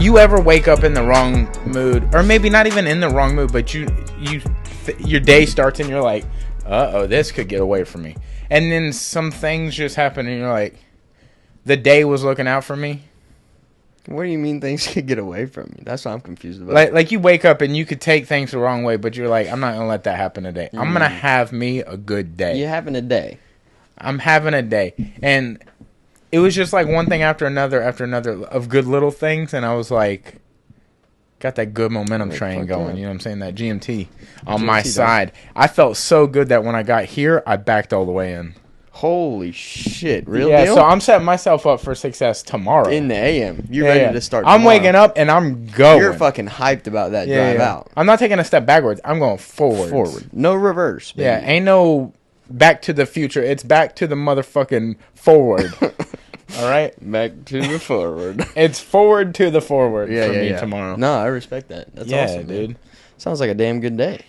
you ever wake up in the wrong mood, or maybe not even in the wrong mood, but your day starts and you're like, uh-oh, this could get away from me. And then some things just happen and you're like, the day was looking out for me. What do you mean things could get away from you? That's what I'm confused about. Like you wake up and you could take things the wrong way, but you're like, I'm not going to let that happen today. I'm going to have me a good day. You're having a day. I'm having a day. And it was just like one thing after another of good little things. And I was like, got that good momentum train going. You know what I'm saying? That GMT on my side. I felt so good that when I got here, I backed all the way in. Holy shit. Really? Yeah, so I'm setting myself up for success tomorrow. In the AM. You're ready to start I'm waking up and I'm going. You're fucking hyped about that drive out. I'm not taking a step backwards. I'm going forward. No reverse, baby. Yeah, ain't no back to the future. It's back to the motherfucking forward. All right? Back to the forward. It's forward to the forward for me tomorrow. No, I respect that. That's awesome, dude. Man. Sounds like a damn good day.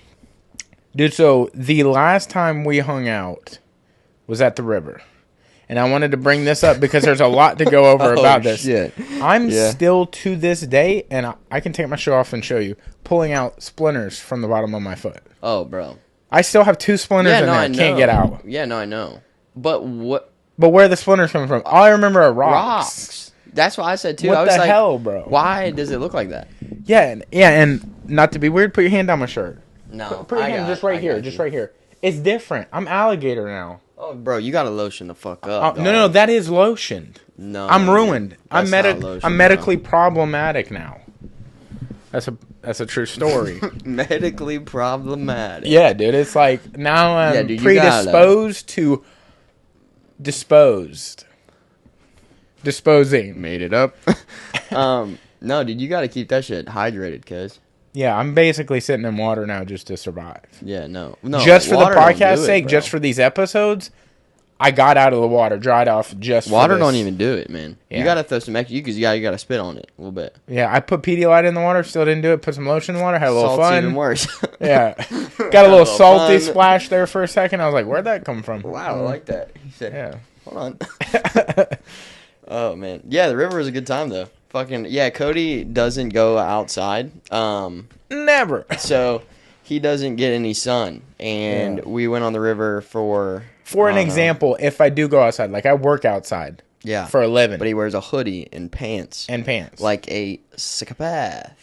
Dude, so the last time we hung out was at the river. And I wanted to bring this up because there's a lot to go over about this. Shit. I'm still, to this day, and I can take my shoe off and show you, pulling out splinters from the bottom of my foot. Oh, bro. I still have 2 splinters in there. I can't get out. Yeah, no, I know. But what? But where are the splinters coming from? All I remember are rocks. That's what I said, too. What I was the hell, bro? Why does it look like that? Yeah, and not to be weird, put your hand down my shirt. No. Put your hand just right here. It's different. I'm alligator now. Oh, bro, you gotta lotion the fuck up. No, that is lotioned. No, I'm ruined. I'm lotion, medically problematic now. That's a true story. Medically problematic. Yeah, dude. It's like now I'm predisposed to disposing. Made it up. No, dude, you gotta keep that shit hydrated, cuz. Yeah, I'm basically sitting in water now just to survive. Yeah, no. Just for the podcast sake, just for these episodes, I got out of the water, dried off just water for this. Don't even do it, man. Yeah. You gotta throw some extra, because you gotta spit on it a little bit. Yeah, I put Pedialyte in the water, still didn't do it. Put some lotion in the water, had a little fun. Even worse. Yeah, got a little salty splash there for a second. I was like, "Where'd that come from?" Wow, I like that. He said, "Yeah, hold on." Oh man, yeah, the river was a good time though. Fucking yeah, Kodie doesn't go outside. Never. So he doesn't get any sun, and we went on the river for an example. If I do go outside, like I work outside, for a living, but he wears a hoodie and pants, like a psychopath.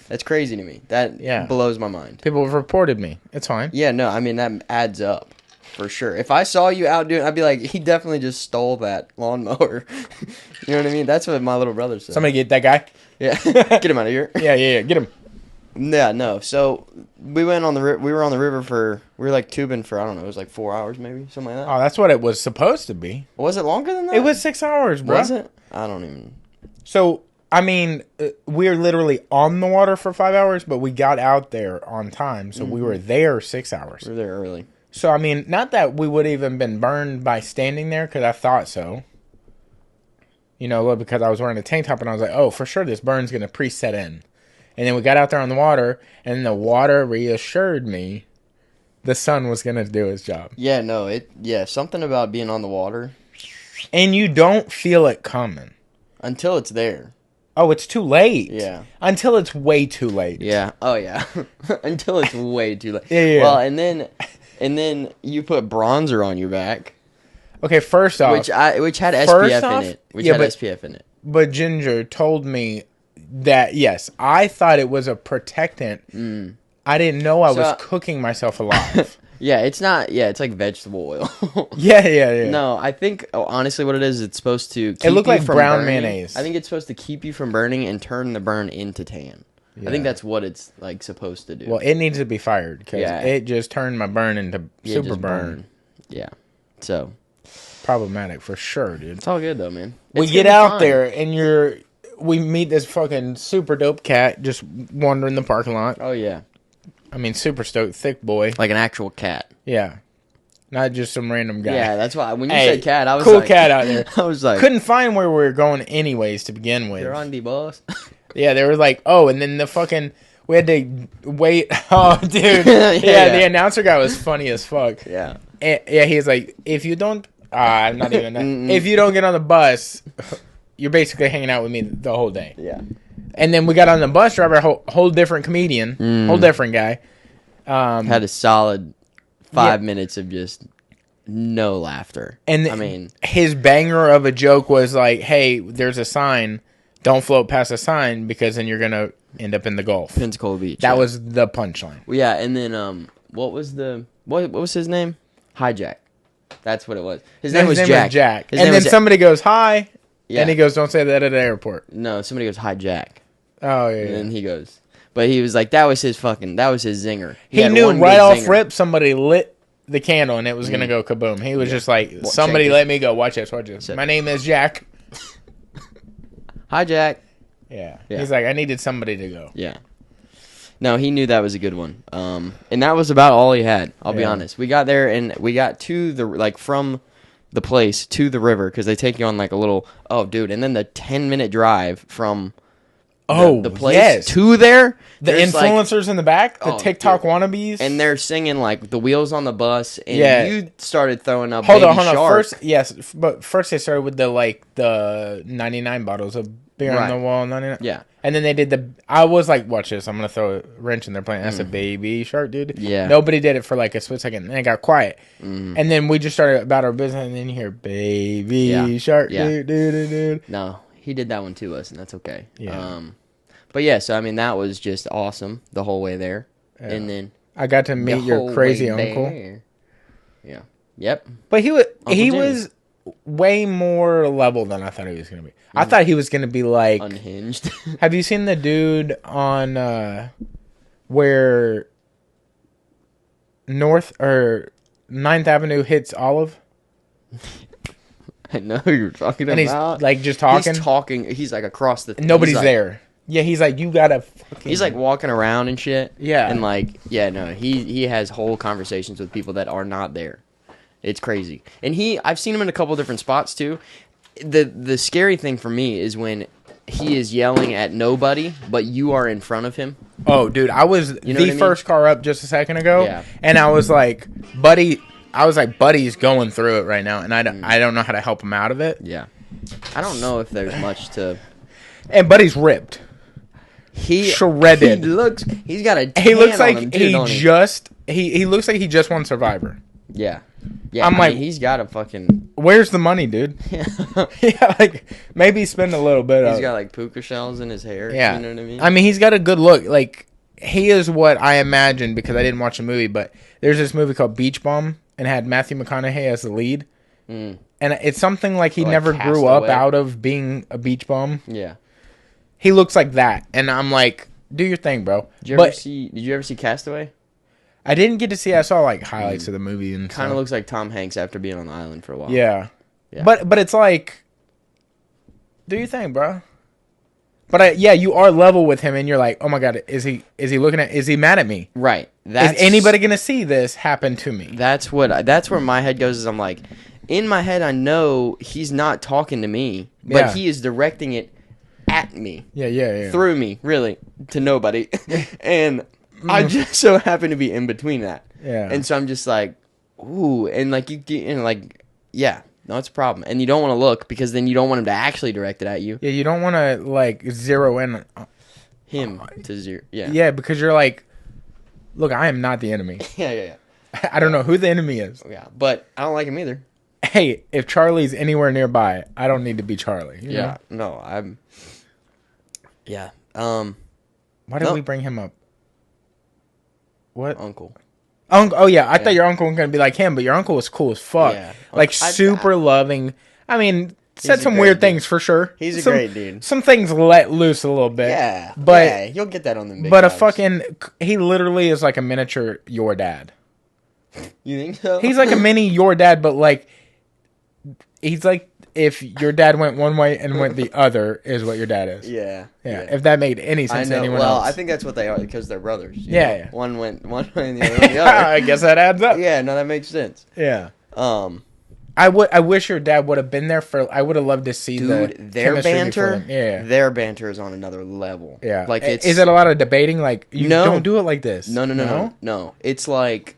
That's crazy to me. That blows my mind. People have reported me. It's fine. Yeah, no, I mean that adds up. For sure. If I saw you out doing, I'd be like, he definitely just stole that lawnmower. You know what I mean? That's what my little brother said. Somebody get that guy. Yeah, get him out of here. Yeah, get him. Yeah, no. So we went on the we were on the river we were like tubing for, I don't know, it was like 4 hours maybe, something like that. Oh, that's what it was supposed to be. Was it longer than that? It was 6 hours, bro. Was it? I don't even. So I mean, we're literally on the water for 5 hours, but we got out there on time, so we were there 6 hours. We were there early. So, I mean, not that we would have even been burned by standing there, because I thought so. You know, because I was wearing a tank top, and I was like, oh, for sure this burn's going to preset in. And then we got out there on the water, and the water reassured me the sun was going to do its job. Yeah, no, something about being on the water. And you don't feel it coming. Until it's there. Oh, it's too late. Yeah. Until it's way too late. Yeah. Oh, yeah. Until it's way too late. Yeah. Well, and then you put bronzer on your back. Okay, first off, which had SPF in it. SPF in it. But Ginger told me that yes, I thought it was a protectant. I didn't know I was cooking myself alive. Yeah, it's not. Yeah, it's like vegetable oil. Yeah. No, I think honestly, what it is, it's supposed to. Keep it looked like brown burning. mayonnaise. I think it's supposed to keep you from burning and turn the burn into tan. Yeah. I think that's what it's like supposed to do. Well, it needs to be fired because it just turned my burn into super burn. Yeah, so problematic for sure, dude. It's all good though, man. We get out there and we meet this fucking super dope cat just wandering the parking lot. Oh yeah, I mean super stoked, thick boy, like an actual cat. Yeah, not just some random guy. Yeah, that's why when you said cat, I was cool like, cat out there. I was like, couldn't find where we were going anyways to begin with. You're on the boss. Yeah, they were like, oh, and then the fucking, we had to wait. Oh, dude. Yeah, the announcer guy was funny as fuck. Yeah. And, he's like, if you don't, I'm not even, if you don't get on the bus, you're basically hanging out with me the whole day. Yeah. And then we got on the bus driver, whole different comedian, whole different guy. Had a solid 5 minutes of just no laughter. And I mean, his banger of a joke was like, "Hey, there's a sign. Don't float past the sign because then you're gonna end up in the Gulf." Pensacola Beach. That was the punchline. Well, yeah, and then what was his name? Hijack. That's what it was. His name was Jack. And then somebody goes, "Hi," Yeah. and he goes, "Don't say that at the airport." No, somebody goes, "Hijack." Oh yeah. And then he goes, but he was like, that was his zinger. He knew right off rip somebody lit the candle and it was gonna go kaboom. He was just like, "Somebody let me go. Watch this. Watch this. My name is Jack." Hijack. Yeah. He's like, I needed somebody to go. Yeah. No, he knew that was a good one. And that was about all he had. I'll be honest. We got there and we got to from the place to the river because they take you on like a little. Oh, dude! And then the 10-minute drive from. The place to there. The influencers in the back, the TikTok wannabes, and they're singing like the wheels on the bus. And you started throwing up. Hold on. First they started with the 99 bottles of beer on the wall, 99. Yeah, and then they did I was like, watch this, I'm gonna throw a wrench in their plant. That's a baby shark, dude. Yeah, nobody did it for like a split second, and it got quiet, and then we just started about our business, and then you hear baby shark, dude. No. He did that one to us, and that's okay. Yeah. But yeah, so I mean, that was just awesome the whole way there, and then I got to meet your crazy uncle. Yeah. Yep. But he was way more level than I thought he was gonna be. I thought he was gonna be like unhinged. Have you seen the dude on where North or 9th Avenue hits Olive? I know who you're talking and about. He's like just talking. He's talking. He's like across the. Nobody's there. Yeah, he's like, you gotta. He's like walking around and shit. Yeah, and like, yeah, no, he has whole conversations with people that are not there. It's crazy, and I've seen him in a couple different spots too. The scary thing for me is when he is yelling at nobody, but you are in front of him. Oh, dude, I was first car up just a second ago, and I was like, buddy. Buddy's going through it right now, and I don't know how to help him out of it. Yeah. I don't know if there's much to... And Buddy's ripped. He shredded. He's got a tan He looks like on him too, he looks like he just won Survivor. Yeah. Yeah, I mean, he's got a fucking... Where's the money, dude? Yeah, like, maybe spend a little bit He's got, like, puka shells in his hair. Yeah. You know what I mean? I mean, he's got a good look. Like, he is what I imagined, because I didn't watch the movie, but there's this movie called Beach Bum, and had Matthew McConaughey as the lead. And it's something like he never grew up out of being a beach bum. Yeah. He looks like that. And I'm like, do your thing, bro. Did you ever see Castaway? I didn't get to see. I saw like highlights of the movie and kind of looks like Tom Hanks after being on the island for a while. Yeah. But it's like, do your thing, bro. But you are level with him, and you're like, oh my god, is he mad at me? Right. Is anybody gonna see this happen to me? That's where my head goes. Is I'm like, in my head, I know he's not talking to me, but he is directing it at me. Yeah. Through me, really, to nobody, and I just so happen to be in between that. Yeah. And so I'm just like, ooh, and like yeah. No, it's a problem. And you don't want to look because then you don't want him to actually direct it at you. Yeah, you don't want to, like, zero in. Him to zero. Yeah. Yeah, because you're like, look, I am not the enemy. Yeah. I don't know who the enemy is. Yeah, but I don't like him either. Hey, if Charlie's anywhere nearby, I don't need to be Charlie. You know? No, I'm... Yeah. Why did we bring him up? What? Uncle. Oh yeah, I thought your uncle was gonna be like him, but your uncle was cool as fuck. Yeah. Like super loving. I mean, said some weird things for sure. He's a great dude. Some things let loose a little bit. Yeah, but you'll get that on the big But dogs. he literally is like a miniature your dad. You think so? He's like a mini your dad, but like he's like if your dad went one way and went the other is what your dad is. Yeah. If that made any sense to anyone else. Well, I think that's what they are because they're brothers. Yeah. One went one way and the other went the other. I guess that adds up. Yeah, no, that makes sense. Yeah. I wish your dad would have been there for. I would have loved to see their banter. Yeah, their banter is on another level. Yeah, like is it a lot of debating? Like you don't do it like this. No. It's like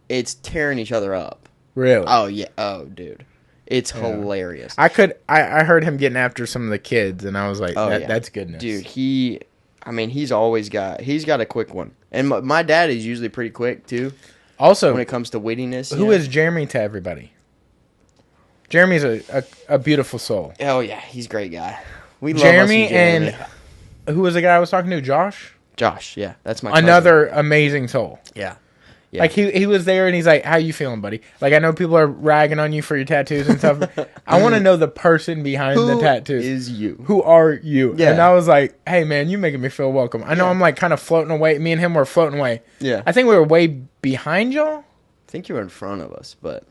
it's tearing each other up. Really? Oh yeah. Oh dude, It's hilarious. I heard him getting after some of the kids, and I was like, that's goodness. Dude, he's got a quick one. And my dad is usually pretty quick, too. Also, when it comes to wittiness. Who is Jeremy to everybody? Jeremy's a beautiful soul. Oh, yeah. He's a great guy. We love Jeremy. And who was the guy I was talking to? Josh? Josh, yeah. That's my cousin. Another amazing soul. Yeah. Yeah. Like, he was there, and he's like, how you feeling, buddy? Like, I know people are ragging on you for your tattoos and stuff. I want to know the person behind the tattoos. Who is you? Who are you? Yeah. And I was like, hey, man, you making me feel welcome. I know I'm, like, kind of floating away. Me and him were floating away. Yeah. I think we were way behind y'all. I think you were in front of us, but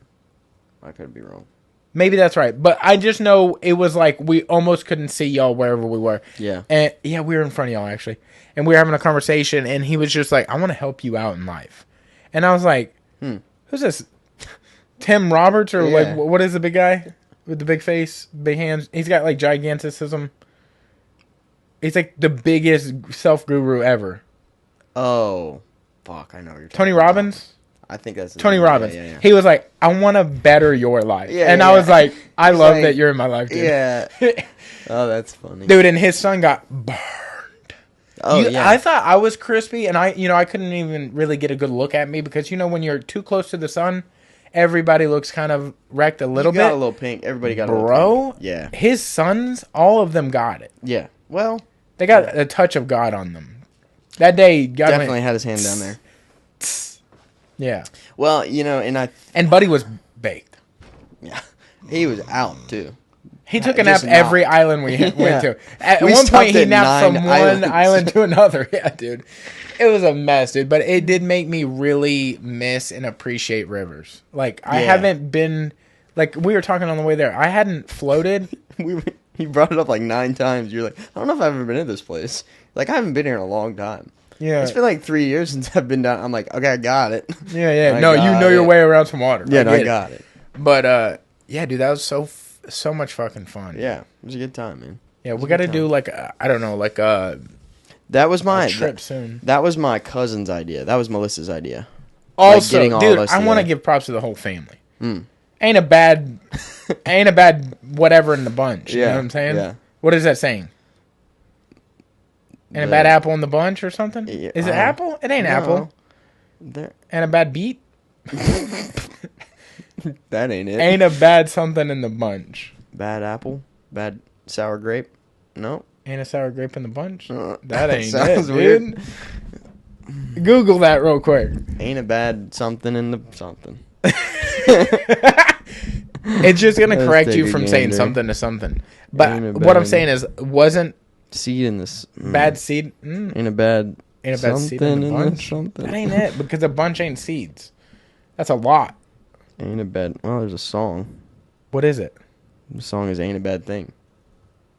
I could be wrong. Maybe that's right. But I just know it was like we almost couldn't see y'all wherever we were. Yeah. And, yeah, we were in front of y'all, actually. And we were having a conversation, and he was just like, I want to help you out in life. And I was like, who's this? Tim Roberts? Or like, what is the big guy with the big face, big hands? He's got like giganticism. He's like the biggest self-guru ever. Oh, fuck. I know what you're talking Tony Robbins? about. I think that's Tony Robbins. Yeah. He was like, I want to better your life. Yeah, and I was like, I love that you're in my life, dude. Yeah. Oh, that's funny. Dude, and his son got burned. Oh, yeah. I thought I was crispy, and I couldn't even really get a good look at me because, when you're too close to the sun, everybody looks kind of wrecked a little bit. Got a little pink. Everybody got a little pink. Yeah. His sons, all of them got it. Yeah. Well. They got a touch of God on them. That day, God definitely had his hand down there. Yeah. Well, and Buddy was baked. Yeah. He was out, too. He took a nap every island we went to. At one point, he napped from one island to another. Yeah, dude. It was a mess, dude. But it did make me really miss and appreciate rivers. Like, I haven't been... Like, we were talking on the way there. I hadn't floated. He brought it up like 9 times. You're like, I don't know if I've ever been to this place. Like, I haven't been here in a long time. Yeah. It's been like 3 years since I've been down. I'm like, okay, I got it. Yeah. No, you know your way around some water. Yeah, I got it. But, yeah, dude, that was so much fucking fun. Yeah, it was a good time, man. Yeah, we got to do like I don't know, like that was my trip soon. That was my cousin's idea. That was Melissa's idea. Also, like dude, I want to give props to the whole family. Ain't a bad whatever in the bunch. You know what I'm saying? Yeah. What is that saying? Ain't a bad apple in the bunch or something? Is it apple? It ain't apple. And a bad beet? That ain't it. Ain't a bad something in the bunch. Bad apple? Bad sour grape? No. Ain't a sour grape in the bunch? That ain't sounds it, weird. Dude. Google that real quick. Ain't a bad something in the something. It's just going to correct you from saying something to something. But what I'm saying is, wasn't... Seed in this... Bad seed? Ain't a bad seed in the bunch? That ain't it, because a bunch ain't seeds. That's a lot. Ain't a bad... Oh, there's a song. What is it? The song is Ain't a Bad Thing.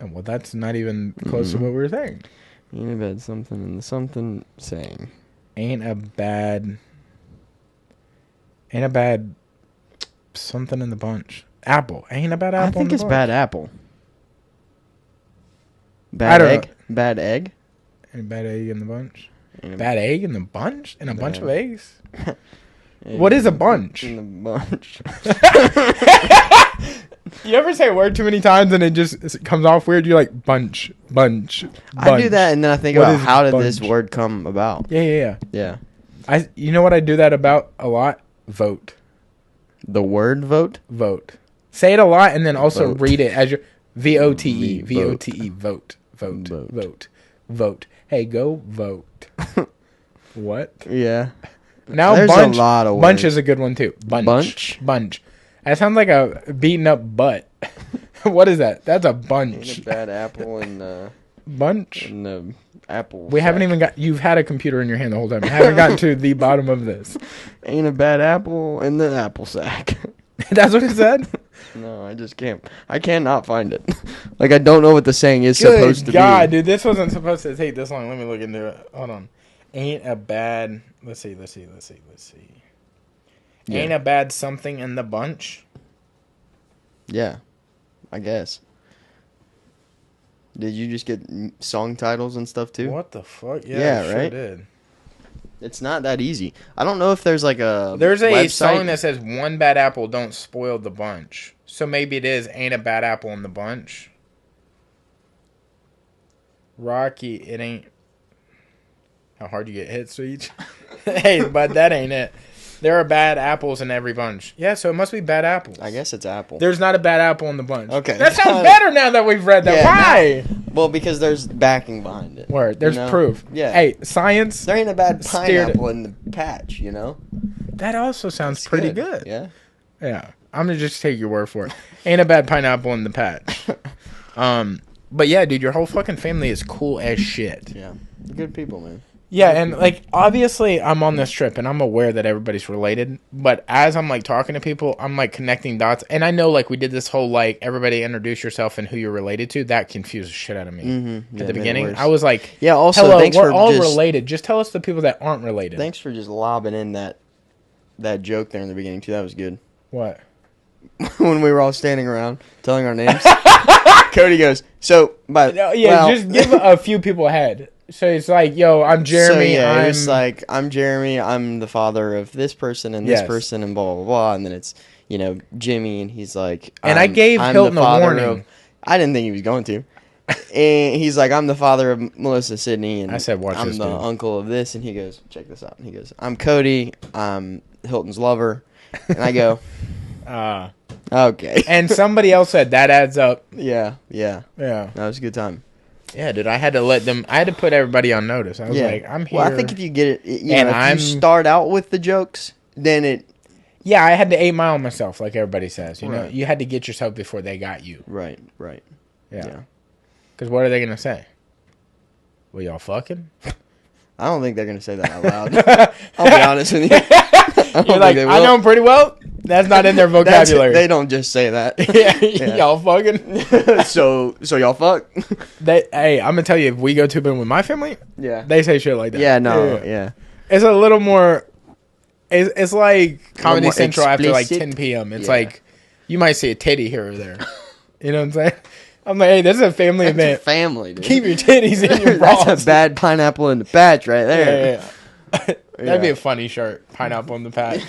Well, that's not even close to what we were saying. Ain't a bad something in the something saying. Ain't a bad something in the bunch. Apple. Ain't a bad apple. I think it's bad apple. Bad egg. Know. Bad egg. Ain't a bad egg in the bunch. Bad egg in the bunch? In a bunch of eggs? Egg what is a bunch? In the bunch. You ever say a word too many times and it just comes off weird? You're like, bunch. I do that and then I think about how did this word come about? Yeah. Yeah. You know what I do that about a lot? Vote. The word vote? Vote. Say it a lot and then also vote. Read it as your VOTE. VOTE. Vote. Hey, go vote. What? Yeah. Now there's bunch. A lot of bunch is a good one too. Bunch. That sounds like a beaten up butt. What is that? That's a bunch. Ain't a bad apple in the bunch. In the apple. We haven't even got. You've had a computer in your hand the whole time. You haven't gotten to the bottom of this. Ain't a bad apple in the apple sack. That's what it said. No, I just can't. I cannot find it. Like I don't know what the saying is supposed to be. God, dude, this wasn't supposed to take this long. Let me look into it. Hold on. Ain't a bad. Let's see. Yeah. Ain't a bad something in the bunch. Yeah, I guess. Did you just get song titles and stuff too? What the fuck? Yeah, I right. Sure did. It's not that easy. I don't know if there's like a There's a website. song that says one bad apple don't spoil the bunch. So maybe it is ain't a bad apple in the bunch. Rocky, it ain't. How hard you get hit, Sweet? Hey, but that ain't it. There are bad apples in every bunch. Yeah, so it must be bad apples. I guess it's apple. There's not a bad apple in the bunch. Okay. That sounds better now that we've read that. Yeah, Why? well, because there's backing behind it. Word. There's proof. Yeah. Hey, science. There ain't a bad Steered it. pineapple in the patch, you know? That also sounds It's pretty good. Yeah. Yeah. I'm going to just take your word for it. Ain't a bad pineapple in the patch. But yeah, dude, your whole fucking family is cool as shit. Yeah. Good people, man. Yeah, and like obviously I'm on this trip and I'm aware that everybody's related, but as I'm like talking to people, I'm like connecting dots, and I know like we did this whole like everybody introduce yourself and who you're related to. That confused the shit out of me Mm-hmm. at the beginning. I was like, yeah. Also, hello, thanks we're for all just, related. Just tell us the people that aren't related. Thanks for just lobbing in that joke there in the beginning too. That was good. What? When we were all standing around telling our names, Cody goes, "So, but No, yeah, just give a few people ahead. So it's like, yo, I'm Jeremy. So, yeah, I'm it was like, I'm Jeremy. I'm the father of this person and this Yes. person and blah blah blah. And then it's Jimmy, and he's like, And I gave I'm Hilton the a father warning. of- I didn't think he was going to. And he's like, I'm the father of Melissa Sydney, and I said, watch I'm this, the dude. uncle of this. And he goes, check this out. And he goes, I'm Cody. I'm Hilton's lover. And I go, okay. and somebody else said that adds up. Yeah. Yeah. That was a good time. Yeah, dude, I had to put everybody on notice. I was like, I'm here. Well, I think if you get it, And if you start out with the jokes, then it. Yeah, I had to 8 Mile myself, like everybody says. You know, Right. you had to get yourself before they got you. Right. Yeah. Because what are they going to say? Well, y'all fucking? I don't think they're gonna say that out loud. I'll be honest with you. You're like, I know them pretty well. That's not in their vocabulary. They don't just say that. Yeah, y'all fucking. so y'all fuck. Hey, I'm gonna tell you, if we go tubing with my family, Yeah. they say shit like that. Yeah. No. Yeah. It's a little more. It's like Comedy more Central after like explicit. 10 p.m. It's Yeah. like you might see a titty here or there. You know what I'm saying? I'm like, hey, this is a family That's event. a family, dude. Keep your titties in your That's balls. a bad pineapple in the patch right there. Yeah. That'd be a funny shirt. Pineapple on the patch.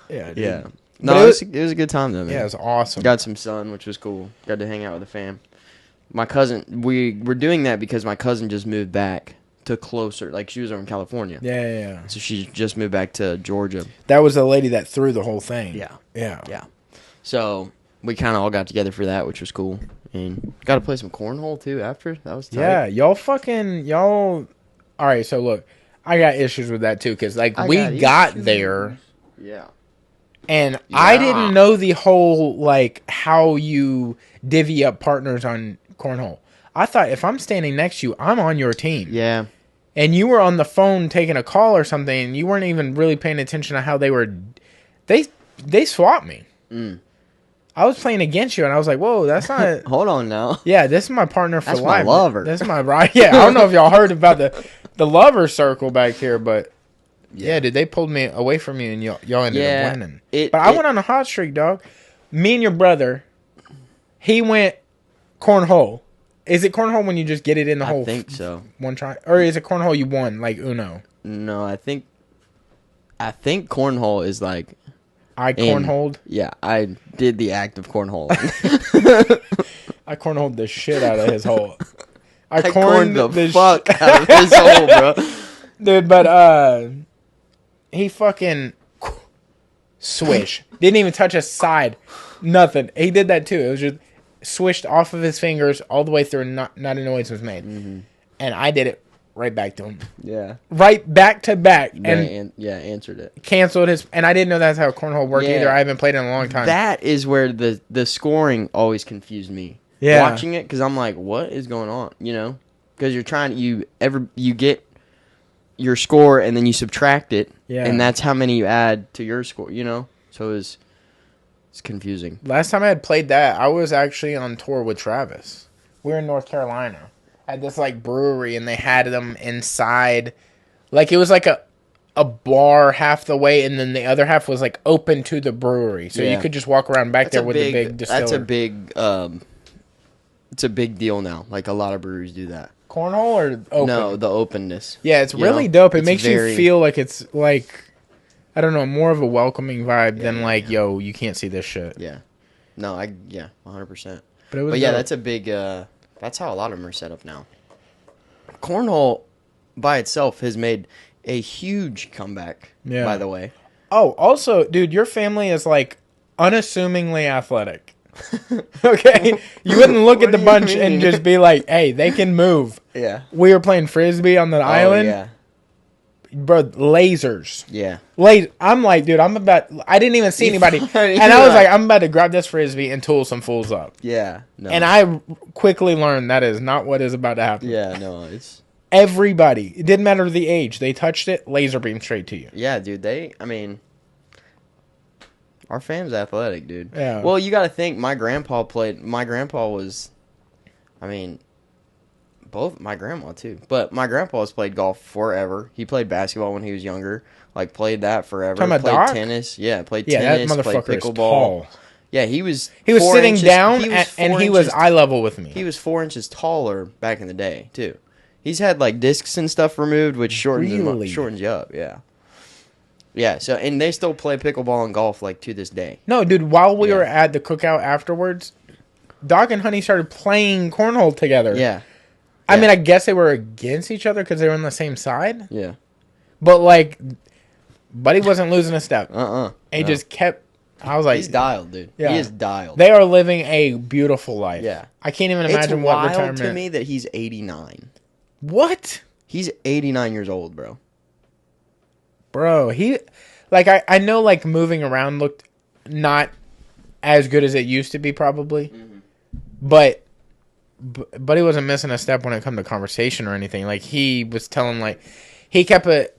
Yeah. Dude. Yeah. But No, it was a good time though, man. Yeah, it was awesome. Got some sun, which was cool. Got to hang out with the fam. My cousin, we were doing that because my cousin just moved back to closer. Like, she was over in California. Yeah. So she just moved back to Georgia. That was the lady that threw the whole thing. Yeah. Yeah. So we kind of all got together for that, which was cool. And got to play some cornhole, too, after. That was tight. Yeah, y'all. All right, so look, I got issues with that, too, because, like, we got there. Yeah. And I didn't know the whole, like, how you divvy up partners on cornhole. I thought if I'm standing next to you, I'm on your team. Yeah. And you were on the phone taking a call or something, and you weren't even really paying attention to how they were. They swapped me. I was playing against you, and I was like, whoa, that's not. Hold on now. Yeah, this is my partner for That's life. my lover. This is my bride. Yeah, I don't know if y'all heard about the lover circle back here, but yeah, dude, they pulled me away from you, and y'all ended up winning. But I went on a hot streak, dog. Me and your brother, he went cornhole. Is it cornhole when you just get it in the hole? I think so. One try, or is it cornhole you won like Uno? No, I think cornhole is like. I cornholed. Yeah, I did the act of cornhole. I cornholed the shit out of his hole. I corned corned the fuck out of his hole, bro. Dude, but he fucking swish. Didn't even touch his side. Nothing. He did that too. It was just swished off of his fingers all the way through, and not a noise was made. Mm-hmm. And I did it right back to him. Yeah. Right back to back. And answered it. Canceled his. And I didn't know that's how cornhole worked either. I haven't played in a long time. That is where the scoring always confused me. Yeah. Watching it, because I'm like, what is going on? You know? Because you're trying you get your score and then you subtract it. Yeah. And that's how many you add to your score, you know? So it's confusing. Last time I had played that, I was actually on tour with Travis. We were in North Carolina at this like brewery, and they had them inside. Like, it was like a bar half the way, and then the other half was like open to the brewery, so you could just walk around back there with the big distiller. That's a big it's a big deal now. Like, a lot of breweries do that. cornhole or open? No, the openness. Yeah, it's You really know? dope. It It's makes very- you feel like it's like, I don't know, more of a welcoming vibe than yeah, like, yo, you can't see this shit. Yeah. No, 100%. But it was But yeah, dope. that's a big. That's how a lot of them are set up now. Cornhole, by itself, has made a huge comeback. Yeah. By the way. Oh, also, dude, your family is like unassumingly athletic. Okay? You wouldn't look What at the do you bunch mean? and just be like, hey, they can move. Yeah. We were playing Frisbee on the island. Yeah. Bro, lasers. Yeah. I'm like, dude, I didn't even see anybody. You're And I was right. like, I'm about to grab this Frisbee and tool some fools up. Yeah. No. And I quickly learned that is not what is about to happen. Yeah. No. It's. Everybody, it didn't matter the age, they touched it, laser beam straight to you. Yeah, dude. I mean, our fam's athletic, dude. Yeah. Well, you got to think. My grandpa was, I mean, both my grandma too. But my grandpa has played golf forever. He played basketball when he was younger. Like played that forever. Talking about Played Doc? tennis. Yeah, played Yeah, tennis. that Played motherfucker is pickleball. tall. Yeah, he was. He was 4 sitting inches- down he was and 4 he was inches- eye level with me. He was 4 inches taller back in the day too. He's had like discs and stuff removed, which Really? shortens you up. Yeah. Yeah. So and they still play pickleball and golf like to this day. No, dude, while we Yeah. were at the cookout afterwards, Doc and Honey started playing cornhole together. Yeah. I Yeah. mean, I guess they were against each other because they were on the same side. Yeah. But, like, Buddy wasn't losing a step. He No. just kept... I was like... He's dialed, dude. Yeah. He is dialed. They are living a beautiful life. Yeah. I can't even It's imagine what wild retirement... to me that he's 89. What? He's 89 years old, bro. Bro, he... Like, I know, like, moving around looked not as good as it used to be, probably. Mm-hmm. But he wasn't missing a step when it come to conversation or anything. Like, he was telling, like... He kept it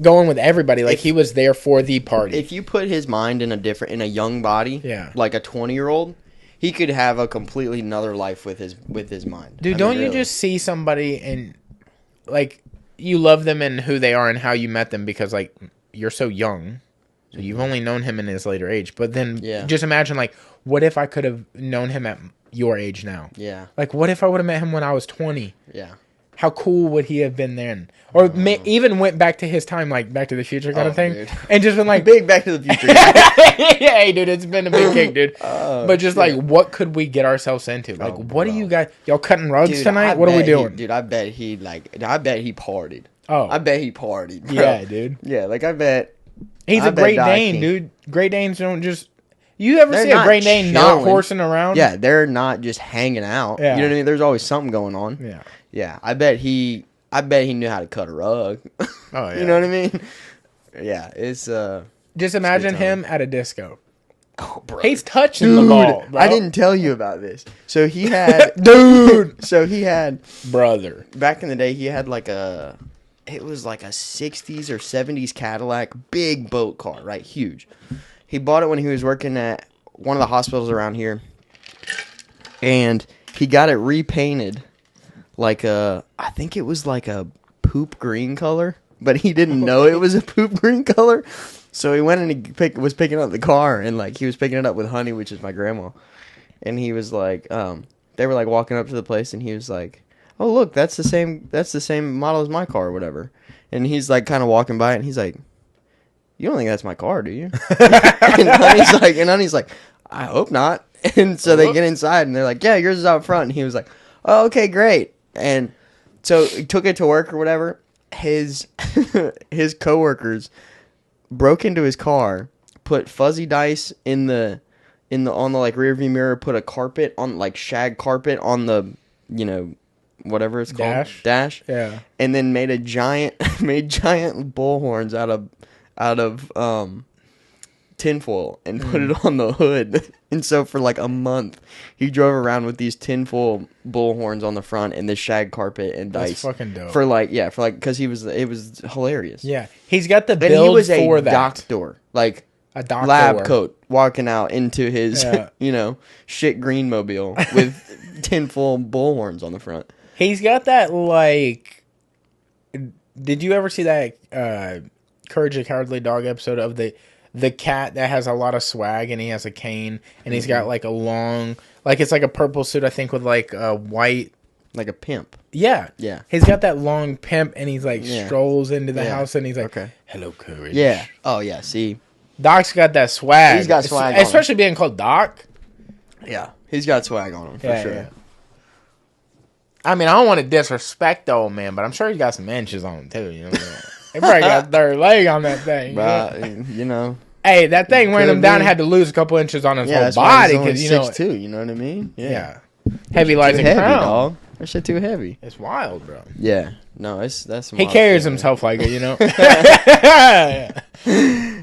going with everybody. Like, he was there for the party. If you put his mind in a young body, Yeah. like a 20-year-old, he could have a completely another life with his mind. Dude, I mean, don't you really. just see somebody and, like, you love them and who they are and how you met them because, like, you're so young. So you've only known him in his later age. But then Yeah. just imagine, like, what if I could have known him at your age now? Yeah. Like, what if I would have met him when I was 20? Yeah. How cool would he have been then? Or even went back to his time, like Back to the Future kind of thing, dude. and just been like, Big Back to the Future. hey, dude, it's been a big kick, dude. But just like, what could we get ourselves into? Like, what do bro. you guys? Y'all cutting rugs Dude, tonight? I What are we bet doing? dude, I bet he partied. Oh, I bet he partied. Bro. yeah, dude. Yeah, like I bet. He's I a bet Great Doc Dane, can- dude. Great Danes don't just. You ever They're see a not Great Dane not chilling. horsing around? Yeah, they're not just hanging out. Yeah. You know what I mean? There's always something going on. Yeah. Yeah, I bet he knew how to cut a rug. Oh, yeah. You know what I mean? Yeah, it's Just imagine time. him at a disco. oh, bro. He's touching Dude, the ball. Bro. I didn't tell you about this. So he had Dude, so he had brother. back in the day he had it was like a 60s or 70s Cadillac, big boat car, right? Huge. He bought it when he was working at one of the hospitals around here. And he got it repainted I think it was like a poop green color, but he didn't know it was a poop green color. So he went and he was picking up the car, and like he was picking it up with Honey, which is my grandma. And he was like, they were like walking up to the place, and he was like, "Oh, look, that's the same model as my car or whatever." And he's like kind of walking by it, and he's like, "You don't think that's my car, do you?" and Honey's like, "I hope not." And so they get inside, and they're like, "Yeah, yours is out front." And he was like, "Oh, okay, great." And so he took it to work or whatever. His coworkers broke into his car, put fuzzy dice on the like rear view mirror, put a carpet on like shag carpet on the whatever it's called dash, Yeah. and then made giant bullhorns out of tinfoil and put it on the hood. And so for like a month he drove around with these tinfoil bullhorns on the front and this shag carpet and dice. That's fucking dope. Because it was hilarious. Yeah. He's got the And he build was for a that. doctor, like A doctor. lab coat, walking out into his Yeah. shit green mobile with tinfoil bullhorns on the front. He's got that, like... Did you ever see that Courage the Cowardly Dog episode of the cat that has a lot of swag and he has a cane and he's got like a long... Like it's like a purple suit, I think, with like a white Like a pimp. Yeah. Yeah. He's got that long pimp, and he's like Yeah. strolls into the Yeah. house, and he's like, Okay. "Hello, courage." Yeah. Oh yeah. See. Doc's got that swag. He's got swag on him. especially being called Doc. Yeah. He's got swag on him for sure. Yeah. I mean, I don't want to disrespect the old man, but I'm sure he's got some inches on him too. You know, he probably got a third leg on that thing. But you know. Hey, that thing wearing Could him down be. had to lose a couple inches on his Yeah. whole That's why body he's only because you know. 6'2", you know what I mean? Yeah. Heavy lies Too and heavy, crown. dog. That shit too heavy. It's wild, bro. Yeah. No, that's. Some He wild carries shit, himself like it, you know. man.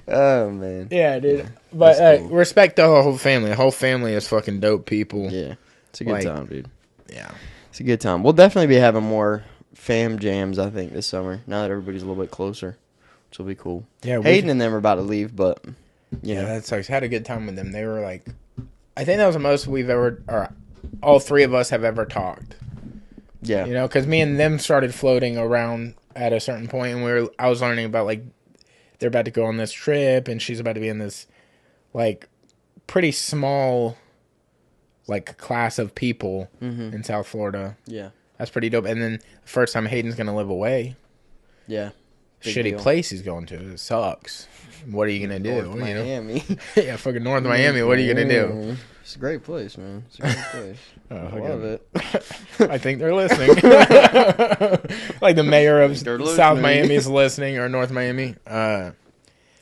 Oh man. Yeah, dude. But That's cool. respect the whole family. The whole family is fucking dope people. Yeah. It's a good Like- time, dude. Yeah. It's a good time. We'll definitely be having more fam jams, I think, this summer. Now that everybody's a little bit closer, which will be cool. Yeah, Hayden and them are about to leave, but Yeah, that sucks. Had a good time with them. They were like, I think that was the most we've ever, or all three of us have ever talked. yeah, You know, because me and them started floating around at a certain point, and I was learning about like they're about to go on this trip, and she's about to be in this like pretty small like class of people in South Florida. yeah, That's pretty dope. And then the first time Hayden's gonna live away. yeah. Big Shitty deal. place he's going to. It sucks. What are you gonna do? North You know? Miami. Yeah, fucking North Miami. What are you gonna do? It's a great place, man. It's a great place. Oh, I love it. I think they're listening. Like the mayor of They're South listening. Miami is listening, or North Miami. Yeah.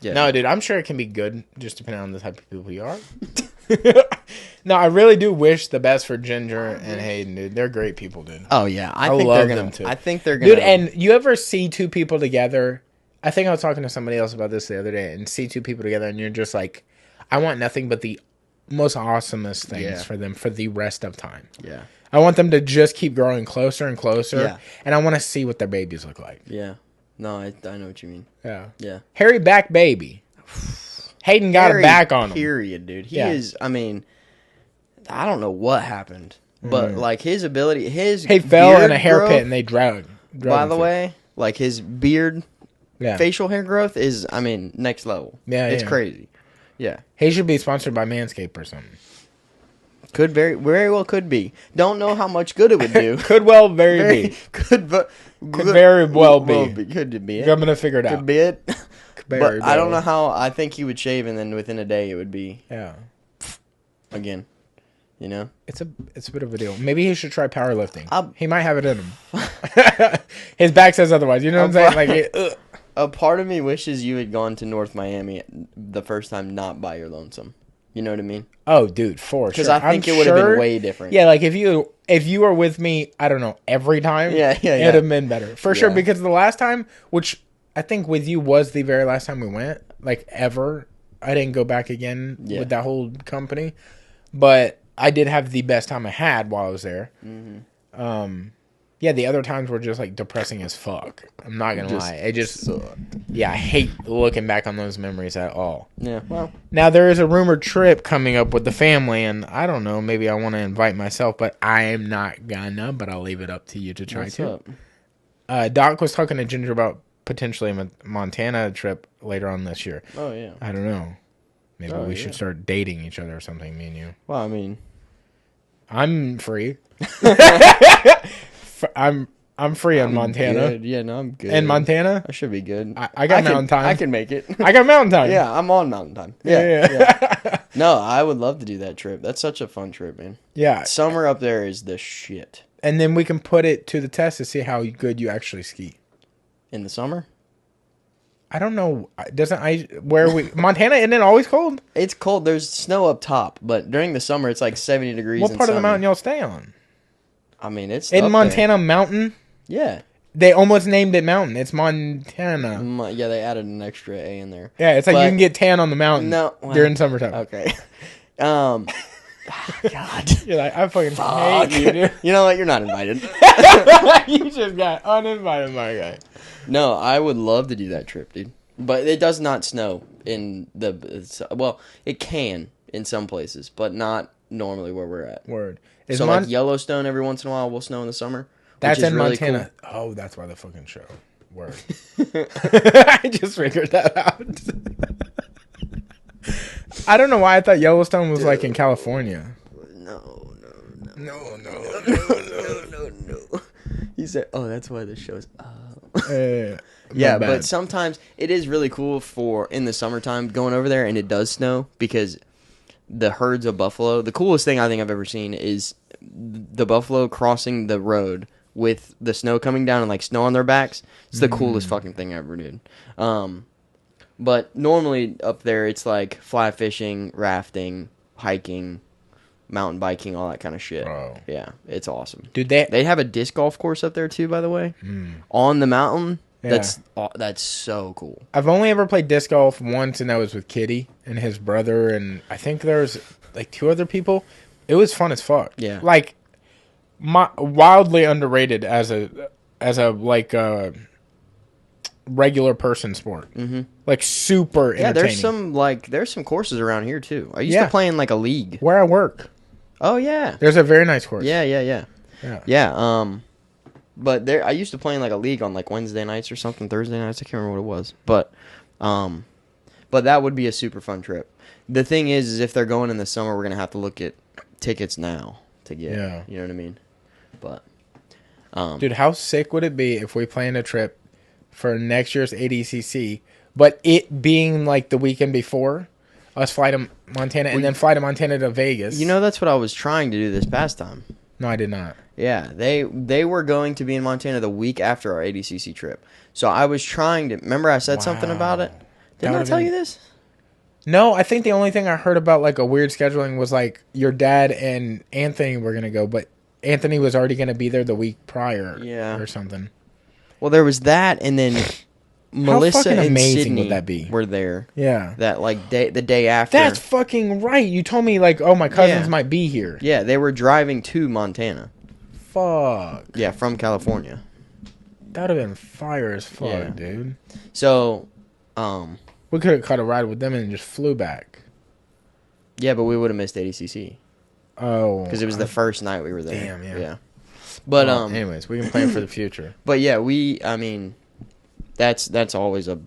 No, dude, I'm sure it can be good, just depending on the type of people you are. No, I really do wish the best for Ginger and Hayden, dude. They're great people, dude. Oh yeah, I I think love they're gonna. them, too. I think they're gonna. Dude, and you ever see two people together? I think I was talking to somebody else about this the other day, and see two people together, and you're just like, I want nothing but the most awesomest things Yeah. for them for the rest of time. yeah, I want them to just keep growing closer and closer, Yeah. and I want to see what their babies look like. yeah. No, I know what you mean. Yeah, Yeah. hairy back baby. Hayden got Harry, a back on him. Period, dude. He Yeah. is. I mean, I don't know what happened, but like his ability, his He fell beard in a hair growth, pit and they drug By him the through. way, like his beard, Yeah, facial hair growth is, I mean, next level. Yeah, it's yeah. crazy. Yeah, he should be sponsored by Manscaped or something. could very well could be. Don't know how much good it would do. Could well very be. Could very well be. Could be I'm it. gonna figure it Could out. be it. Very But I don't well. know how. I think he would shave, and then within a day it would be Yeah, again. You know. it's a bit of a deal. Maybe he should try powerlifting. I'll- He might have it in him. His back says otherwise. You know what I'm saying? Like, A part of me wishes you had gone to North Miami the first time, not by your lonesome. You know what I mean? oh, dude, for sure. Because I think I'm it would have sure- been way different. Yeah, like if you were with me, I don't know, every time. Yeah, It'd have been better for sure. Yeah. Because the last time, which I think with you was the very last time we went, like ever. I didn't go back again Yeah. with that whole company, but I did have the best time I had while I was there. Mm-hmm. Yeah, the other times were just like depressing as fuck. I'm not gonna lie. It just sucked. yeah, I hate looking back on those memories at all. Yeah. Well. Now there is a rumored trip coming up with the family, and I don't know. Maybe I want to invite myself, but I am not gonna. But I'll leave it up to you to try What's to. up? Doc was talking to Ginger about potentially a Montana trip later on this year. Oh yeah. I don't know. Maybe Oh, we yeah. should start dating each other or something. Me and you. Well, I mean, I'm free. I'm free in Montana. good. Yeah, no, I'm good. In Montana, I should be good. I got mountain time. I can make it. I got mountain time. Yeah, I'm on mountain time. Yeah. No, I would love to do that trip. That's such a fun trip, man. Yeah. Summer up there is the shit. And then we can put it to the test to see how good you actually ski. In the summer? I don't know. Montana, isn't it always cold? It's cold. There's snow up top, but during the summer it's like 70 degrees. What and part of the sunny. mountain y'all stay on? I mean, it's In up Montana Mountain? There. Yeah. They almost named it Mountain. It's Montana. Yeah, they added an extra A in there. Yeah, it's like But- you can get tan on the mountain during summertime. Okay. God. You're like, I fucking Fuck hate you, dude. You know what? You're not invited. You just got uninvited, my guy. No, I would love to do that trip, dude. But it does not snow in well, it can in some places, but not normally where we're at. Word. So like Yellowstone every once in a while will snow in the summer. That's which is in really Montana. Oh, that's why the fucking show. Word. I just figured that out. I don't know why I thought Yellowstone was like in California. Cool. No. No. He said, "Oh, that's why this show's." My Yeah, bad. but sometimes it is really cool for in the summertime going over there, and it does snow because the herds of buffalo. The coolest thing I think I've ever seen is the buffalo crossing the road with the snow coming down and like snow on their backs. It's the coolest fucking thing ever, dude. But normally up there, it's like fly fishing, rafting, hiking, mountain biking, all that kind of shit. Bro. Yeah, it's awesome. Dude, They have a disc golf course up there too, by the way, on the mountain. Yeah. That's so cool. I've only ever played disc golf once, and that was with Kitty and his brother, and I think there's like 2 other people. It was fun as fuck. Yeah. Like, wildly underrated as a like regular person sport. Mm-hmm. Like super entertaining. Yeah, there's some courses around here too. I used to play in like a league. Where I work, Oh yeah. there's a very nice course. Yeah. Yeah. But I used to play in like a league on like Wednesday nights or something, Thursday nights. I can't remember what it was, but that would be a super fun trip. The thing is if they're going in the summer, we're gonna have to look at tickets now to get. Yeah. You know what I mean? But Dude, how sick would it be if we planned a trip for next year's ADCC, but it being like the weekend before, us fly to Montana and then fly to Montana to Vegas? you know that's what I was trying to do this past time. No, I did not. Yeah, they were going to be in Montana the week after our ADCC trip. So I was trying to... Remember I said something about it? Didn't I tell you this? No, I think the only thing I heard about like a weird scheduling was like your dad and Anthony were going to go, but Anthony was already going to be there the week prior or something. Well, there was that, and then Melissa and amazing Sydney would that be? were there. Yeah. That like the day after. That's fucking right. You told me like, oh, my cousins might be here. Yeah, they were driving to Montana. Fuck. Yeah, from California. That would have been fire as fuck, dude. So, we could have caught a ride with them and just flew back. yeah, but we would have missed ADCC. Oh. Because it was the first night we were there. Damn, yeah. But, well, anyways, we can plan for the future. But yeah, that's always a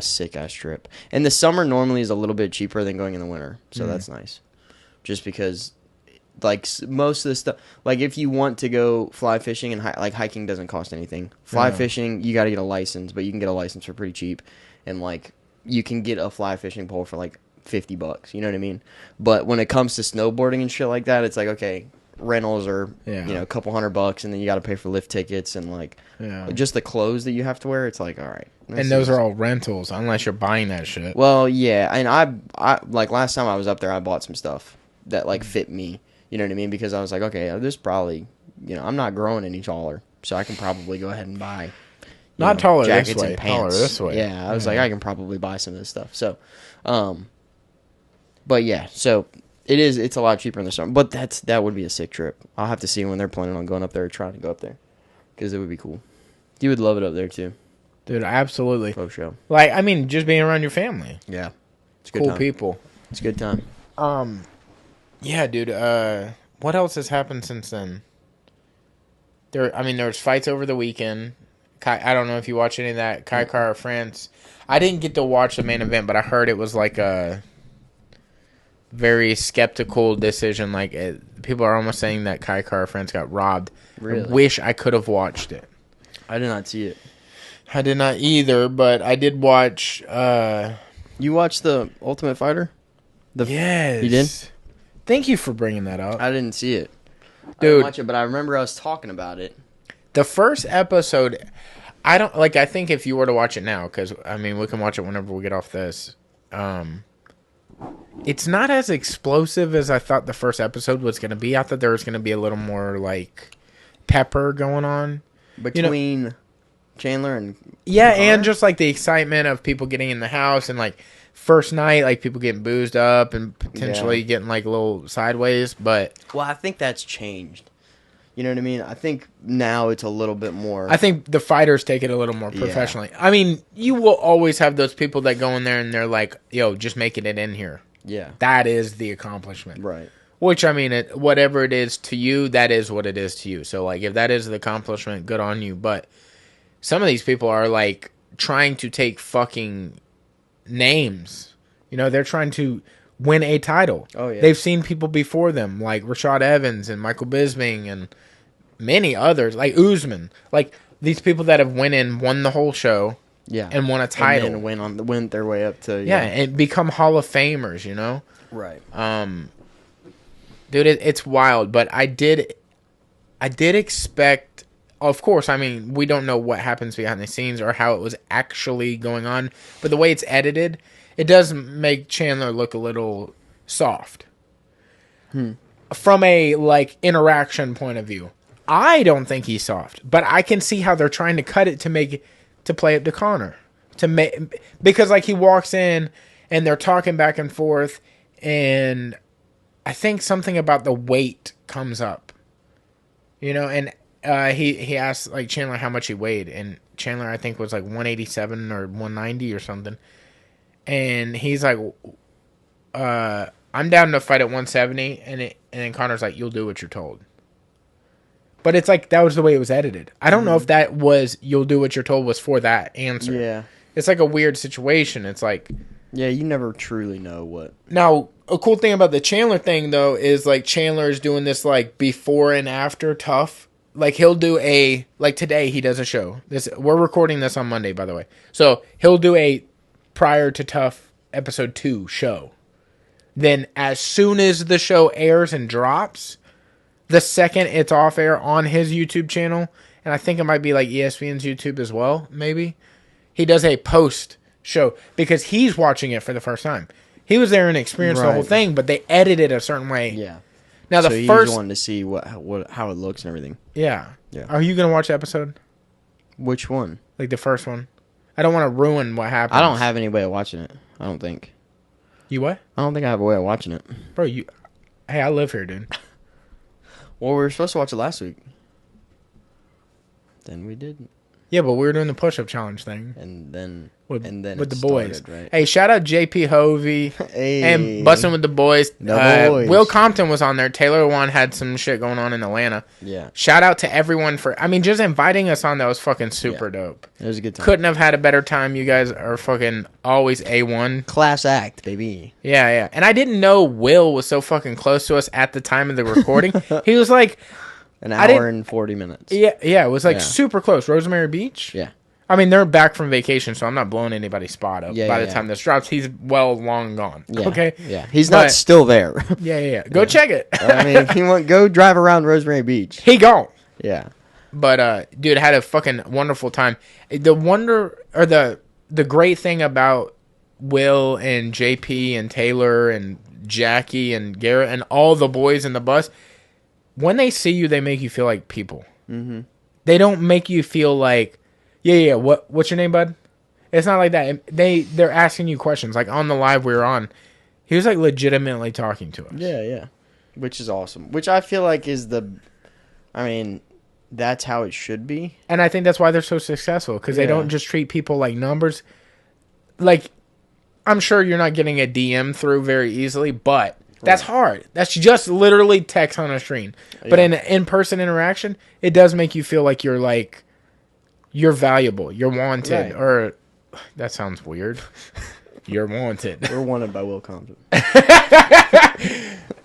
sick ass trip. And the summer normally is a little bit cheaper than going in the winter, so that's nice. Just because, like most of the stuff, like if you want to go fly fishing and like hiking doesn't cost anything. Fly fishing, you got to get a license, but you can get a license for pretty cheap, and like you can get a fly fishing pole for like $50. You know what I mean? But when it comes to snowboarding and shit like that, it's like okay. Rentals are a couple $100, and then you got to pay for lift tickets and like just the clothes that you have to wear. It's like all right, and those are all rentals unless you're buying that shit. Well, yeah, and I like last time I was up there, I bought some stuff that like fit me. You know what I mean? Because I was like, okay, this probably I'm not growing any taller, so I can probably go ahead and buy not taller jackets this way, and pants. taller this way. Yeah, I was like, I can probably buy some of this stuff. So, but yeah, so. It's a lot cheaper in the summer, but that would be a sick trip. I'll have to see when they're planning on going up there or trying to go up there, because it would be cool. You would love it up there too, dude. Absolutely. For sure. Like I mean, just being around your family. Yeah, it's cool people. It's a good time. Yeah, dude. What else has happened since then? There was fights over the weekend. I don't know if you watch any of that. Kai Kara France. I didn't get to watch the main event, but I heard it was like a very skeptical decision. Like people are almost saying that Kai Kara France got robbed. Really? I wish I could have watched it. I did not see it. I did not either, but I did watch. You watched the Ultimate Fighter? Yes. You did? Thank you for bringing that up. I didn't see it. Dude. I didn't watch it, but I remember us talking about it. The first episode, I think if you were to watch it now, because we can watch it whenever we get off this. It's not as explosive as I thought the first episode was going to be. I thought there was going to be a little more, like, pepper going on. Between Chandler and... Yeah, Conor? And just, like, the excitement of people getting in the house and, like, first night, like, people getting boozed up and potentially getting, like, a little sideways, but... Well, I think that's changed. You know what I mean? I think now it's a little bit more... I think the fighters take it a little more professionally. I mean, you will always have those people that go in there and they're like, yo, just making it in here. Yeah. That is the accomplishment. Right. Which, whatever it is to you, that is what it is to you. So, like, if that is the accomplishment, good on you. But some of these people are, like, trying to take fucking names. They're trying to win a title. Oh, yeah. They've seen people before them, like Rashad Evans and Michael Bisping and many others, like Usman, like these people that have won the whole show, Yeah. and won a title, and then went their way up to and become Hall of Famers, you know. Right. Dude, it's wild, but I did expect. Of course, I mean, we don't know what happens behind the scenes or how it was actually going on, but the way it's edited, it does make Chandler look a little soft. From a like interaction point of view, I don't think he's soft, but I can see how they're trying to cut it to play up to Conor, because like he walks in and they're talking back and forth, and I think something about the weight comes up, you know, and he asked like Chandler how much he weighed, and Chandler I think was like 187 or 190 or something, and he's like, I'm down to fight at 170, and then Conor's like, you'll do what you're told. But it's like that was the way it was edited. I don't know if that was you'll do what you're told was for that answer. Yeah. It's like a weird situation. It's like, yeah, you never truly know what. Now, a cool thing about the Chandler thing though is like Chandler is doing this like before and after Tough. Like he'll do like today he does a show. We're recording this on Monday, by the way. So he'll do a prior to Tough episode 2 show. Then as soon as the show airs and drops, the second it's off air on his YouTube channel, and I think it might be like ESPN's YouTube as well, maybe, he does a post show because he's watching it for the first time. He was there and experienced the whole thing, but they edited it a certain way. Yeah. Now so you just wanted to see how it looks and everything. Yeah. Yeah. Are you gonna watch the episode? Which one? Like the first one. I don't want to ruin what happens. I don't have any way of watching it. I don't think. You what? I don't think I have a way of watching it. Bro, hey, I live here, dude. Well, we were supposed to watch it last week. Then we didn't. Yeah, but we were doing the push-up challenge thing. And then with it the boys. Started, right? Hey, shout out JP Hovey and Bussin' with the Boys. Boys. Will Compton was on there. Taylor Wan had some shit going on in Atlanta. Yeah. Shout out to everyone for, I mean, just inviting us on. That was fucking super dope. It was a good time. Couldn't have had a better time. You guys are fucking always A1. Class act, baby. Yeah, yeah. And I didn't know Will was so fucking close to us at the time of the recording. He was like an hour and 40 minutes. Yeah, it was like super close. Rosemary Beach? Yeah. I mean, they're back from vacation, so I'm not blowing anybody's spot up. Yeah, By the time this drops, he's long gone. Yeah, okay? Yeah. He's not still there. Yeah. Go check it. I mean, if you want, go drive around Rosemary Beach. He gone. Yeah. But, dude, had a fucking wonderful time. The great thing about Will and JP and Taylor and Jackie and Garrett and all the boys in the bus, when they see you, they make you feel like people. Mm-hmm. They don't make you feel like, yeah. What's your name, bud? It's not like that. They're asking you questions. Like on the live we were on, he was like legitimately talking to us. Yeah. Which is awesome. Which I feel like is that's how it should be. And I think that's why they're so successful, because they don't just treat people like numbers. Like, I'm sure you're not getting a DM through very easily, but that's hard. That's just literally text on a screen. But in an in-person interaction, it does make you feel like you're valuable, you're wanted, or that sounds weird. You're wanted. We're wanted by Will Compton.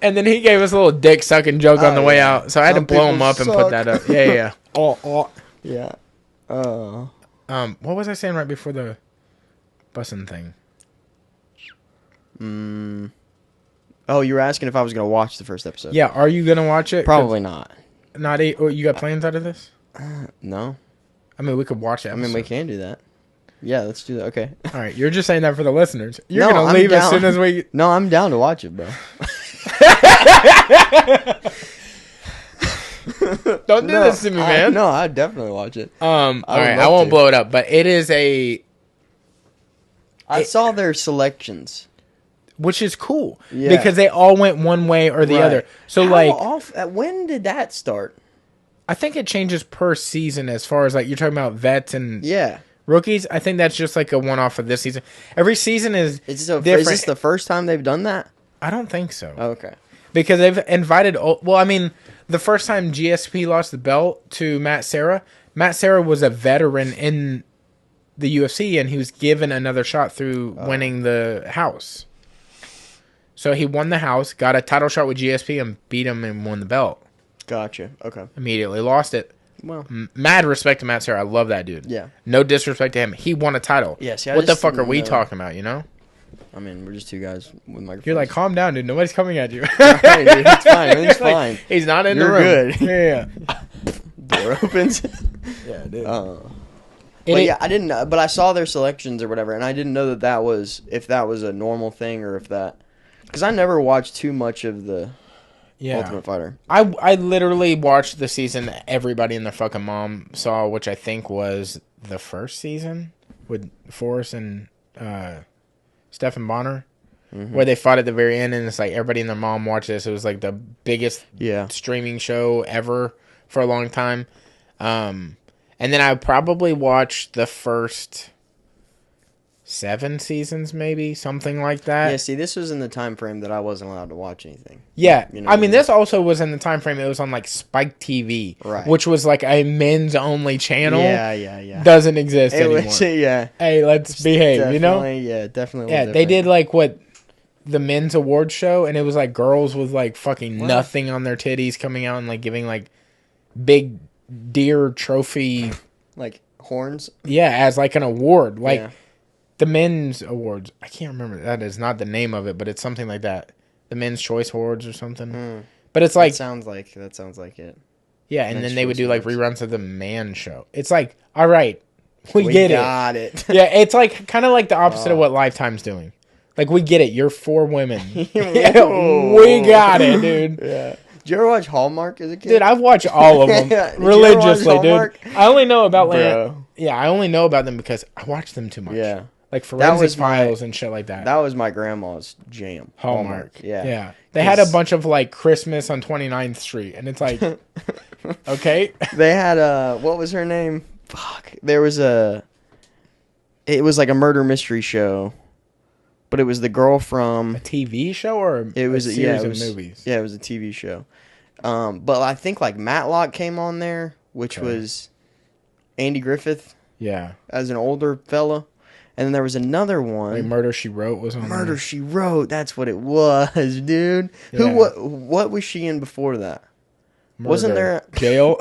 And then he gave us a little dick sucking joke on the way out, so I had to blow him up and put that up. Yeah. Yeah. What was I saying right before the bussin' thing? Oh, you were asking if I was gonna watch the first episode. Yeah, are you gonna watch it? Probably not. Or you got plans out of this? No. I mean, we could watch it. I mean, we can do that. Yeah, let's do that. Okay. All right, you're just saying that for the listeners. You're gonna leave as soon as we. No, I'm down to watch it, bro. Don't do this to me, man. No, I'd definitely watch it. All right, I won't blow it up, but it is I saw their selections, which is cool because they all went one way or the other. So when did that start? I think it changes per season as far as like you're talking about vets and rookies. I think that's just like a one-off of this season. Every season is different. Is this the first time they've done that? I don't think so. Oh, okay. Because they've invited... Well, I mean, the first time GSP lost the belt to Matt Serra was a veteran in the UFC, and he was given another shot through winning the house. So he won the house, got a title shot with GSP, and beat him and won the belt. Gotcha. Okay. Immediately lost it. Well, Mad respect to Matt Serra. I love that dude. yeah. No disrespect to him. He won a title. Yeah, see, I What the just fuck are didn't we know. talking about, you know? I mean, we're just two guys with microphones. You're like, calm down, dude. Nobody's coming at you. Hey, dude, it's fine. Everything's Like, fine. he's not in You're the room. good. Yeah. Door opens. Yeah, dude. But yeah, I didn't know, but I saw their selections or whatever, and I didn't know that was if that was a normal thing or if that, because I never watched too much of the Ultimate Fighter. I literally watched the season that everybody and their fucking mom saw, which I think was the first season with Forrest and Stephen Bonner, where they fought at the very end, and it's like everybody and their mom watched this. It was like the biggest streaming show ever for a long time. And then I probably watched the first 7 seasons, maybe something like that. Yeah, see, this was in the time frame that I wasn't allowed to watch anything. Yeah, You know I what I mean, mean? this also was in the time frame. It was on like Spike TV, Right. which was like a men's only channel. Yeah. Doesn't exist It anymore. was, yeah. Hey, let's behave, you know? Yeah, definitely. Yeah, they did like what the men's awards show, and it was like girls with like fucking nothing on their titties coming out and like giving like big deer trophy, like horns. yeah, as like an award, like Yeah. the men's awards. I can't remember, that is not the name of it, but it's something like that. The men's choice awards or something. But it's like that sounds like it. yeah, and Men's then they would Choice do like Awards. reruns of the man show. It's like, all right, we get it. Got it. Yeah, it's like kind of like the opposite of what Lifetime's doing. Like, we get it. You're 4 women. Yeah, we got it, dude. Yeah. Did you ever watch Hallmark as a kid? Dude, I've watched all of them Did you ever watch religiously, dude. Hallmark? I only know about Bro. I only know about them because I watch them too much. Yeah. Like Forensic was my- Files and shit like that. That was my grandma's jam. Hallmark. Yeah. Yeah. They had a bunch of like Christmas on 29th Street, and it's like, okay. They had what was her name? Fuck. It was like a murder mystery show. But it was the girl from A TV show or it was a yeah, series it was, of movies? Yeah, it was a TV show. But I think like Matlock came on there, which was Andy Griffith Yeah. as an older fella. And then there was another one. Like Murder, She Wrote was on Murder there. She Wrote. That's what it was, dude. Yeah. What was she in before that? Murder. Wasn't there Jail?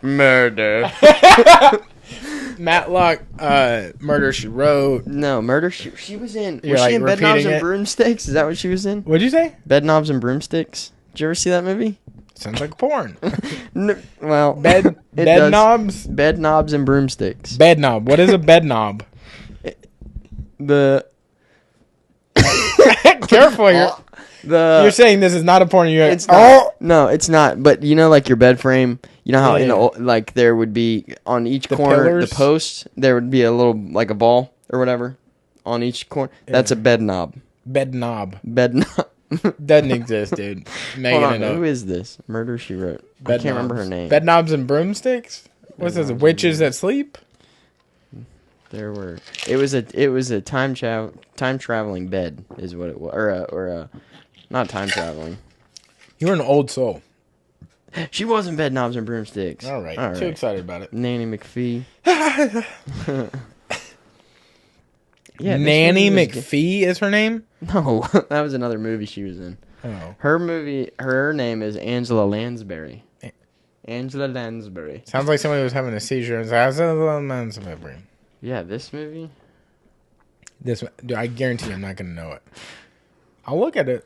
murder? Matlock, Murder, She Wrote. No, Murder. She was in. You're, Was like, she in Bed Knobs repeating and it? Broomsticks? Is that what she was in? What'd you say? Bed Knobs and Broomsticks. Did you ever see that movie? Sounds like porn. Well, Bed it bed does. knobs? Bed Knobs and Broomsticks. Bed knob. What is a bed knob? The Careful, you're saying this is not a porn. You're It's not. No, it's not. But you know, like your bed frame. You know how in the Yeah. like there would be on each The corner pillars? the post there would be a little like a ball or whatever on each corner. That's a bed knob. bed knob. Bed knob. Doesn't exist, dude. Making Hold it on, up. who is this? Murder She Wrote. I Bed can't remember her knobs. name. Bed knobs and broomsticks? What's this? Witches that sleep? There were. It was a time traveling bed is what it was, or not time traveling. You're an old soul. She was in Bed Knobs and Broomsticks. All right. Too excited about it. Nanny McPhee. Yeah, this Nanny movie was McPhee is her name? No, that was another movie she was in. Oh. Her name is Angela Lansbury. Angela Lansbury. Sounds like somebody was having a seizure and says, Yeah, this movie. this, dude, I guarantee I'm not going to know it. I'll look at it.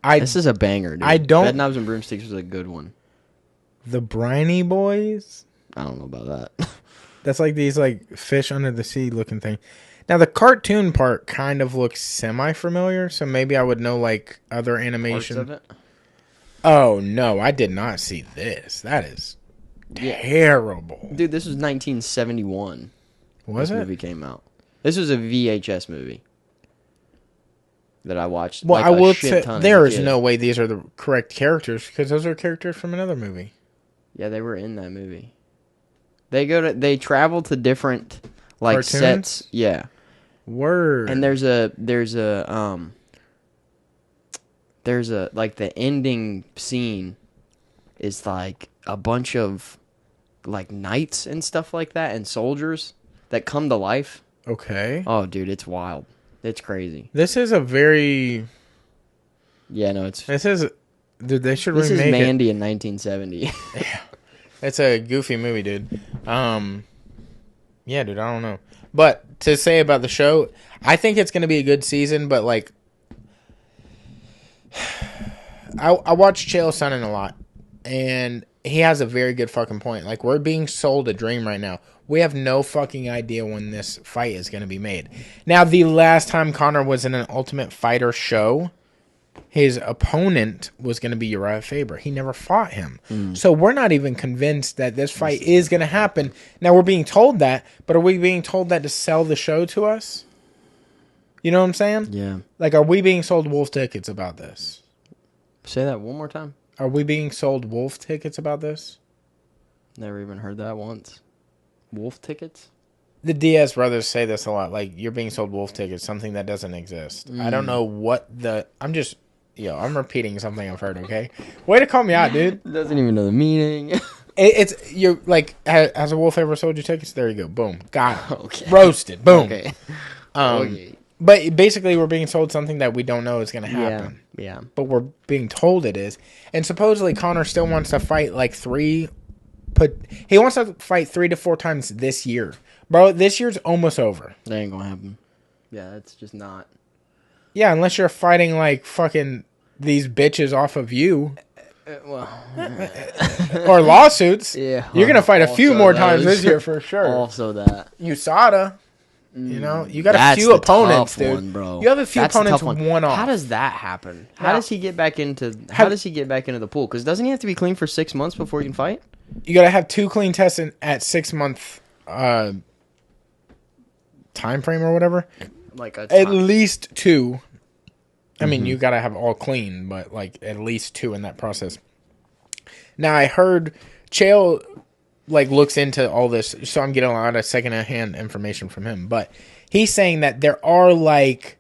This is a banger, dude. I don't- Bed Knobs and Broomsticks was a good one. The Briny Boys? I don't know about that. That's like these like fish under the sea looking thing. Now the cartoon part kind of looks semi-familiar, so maybe I would know like other Parts animation. of it. Oh no, I did not see this. That is terrible. Dude, this was 1971. Was This it? movie came out. This was a VHS movie that I watched. Well, like, I a will shit say ton as there a is kid. no way these are the correct characters because those are characters from another movie. Yeah, they were in that movie. They travel to different like Cartoons? sets. Yeah. Word. And there's a like the ending scene is like a bunch of like knights and stuff like that and soldiers that come to life. okay. Oh, dude, it's wild. It's crazy. This is a very. Yeah, no, it's. This is. Dude, they should This is remake Mandy in 1970. Yeah. It's a goofy movie, dude. Yeah, dude, I don't know. But to say about the show, I think it's going to be a good season, but like I watch Chael Sonnen a lot, and he has a very good fucking point. Like, we're being sold a dream right now. We have no fucking idea when this fight is going to be made. Now, the last time Conor was in an Ultimate Fighter show, his opponent was going to be Uriah Faber. He never fought him. So we're not even convinced that this fight is going to happen. Now, we're being told that, but are we being told that to sell the show to us? You know what I'm saying? Yeah. Like, are we being sold wolf tickets about this? Say that one more time. Are we being sold wolf tickets about this? Never even heard that once. Wolf tickets? The Diaz brothers say this a lot. Like, you're being sold wolf tickets, something that doesn't exist. I don't know what the... I'm repeating something I've heard, okay? Way to call me out, dude. Doesn't even know the meaning. You're like, has a wolf ever sold you tickets? There you go. Boom. Got it. Okay. Roasted. Boom. Okay. Okay. But basically, we're being sold something that we don't know is going to happen. Yeah. But we're being told it is. And supposedly, Conor still wants to fight like he wants to fight 3 to 4 times this year. Bro, this year's almost over. That ain't gonna happen. Yeah, that's just not. Yeah, unless you're fighting like fucking these bitches off of you. Well, or lawsuits. Yeah. You're going to fight a few more times this year for sure. Also that. USADA. You know, you got a few opponents, dude. One, bro. You have a few That's opponents one. one off. How does that happen? Now, How does he get back into the pool? Because doesn't he have to be clean for 6 months before he can fight? You got to have 2 clean tests at 6 month time frame or whatever. Like at least 2. I mean, you got to have all clean, but like at least 2 in that process. Now, I heard Chael like looks into all this, so I'm getting a lot of second-hand information from him. But he's saying that there are like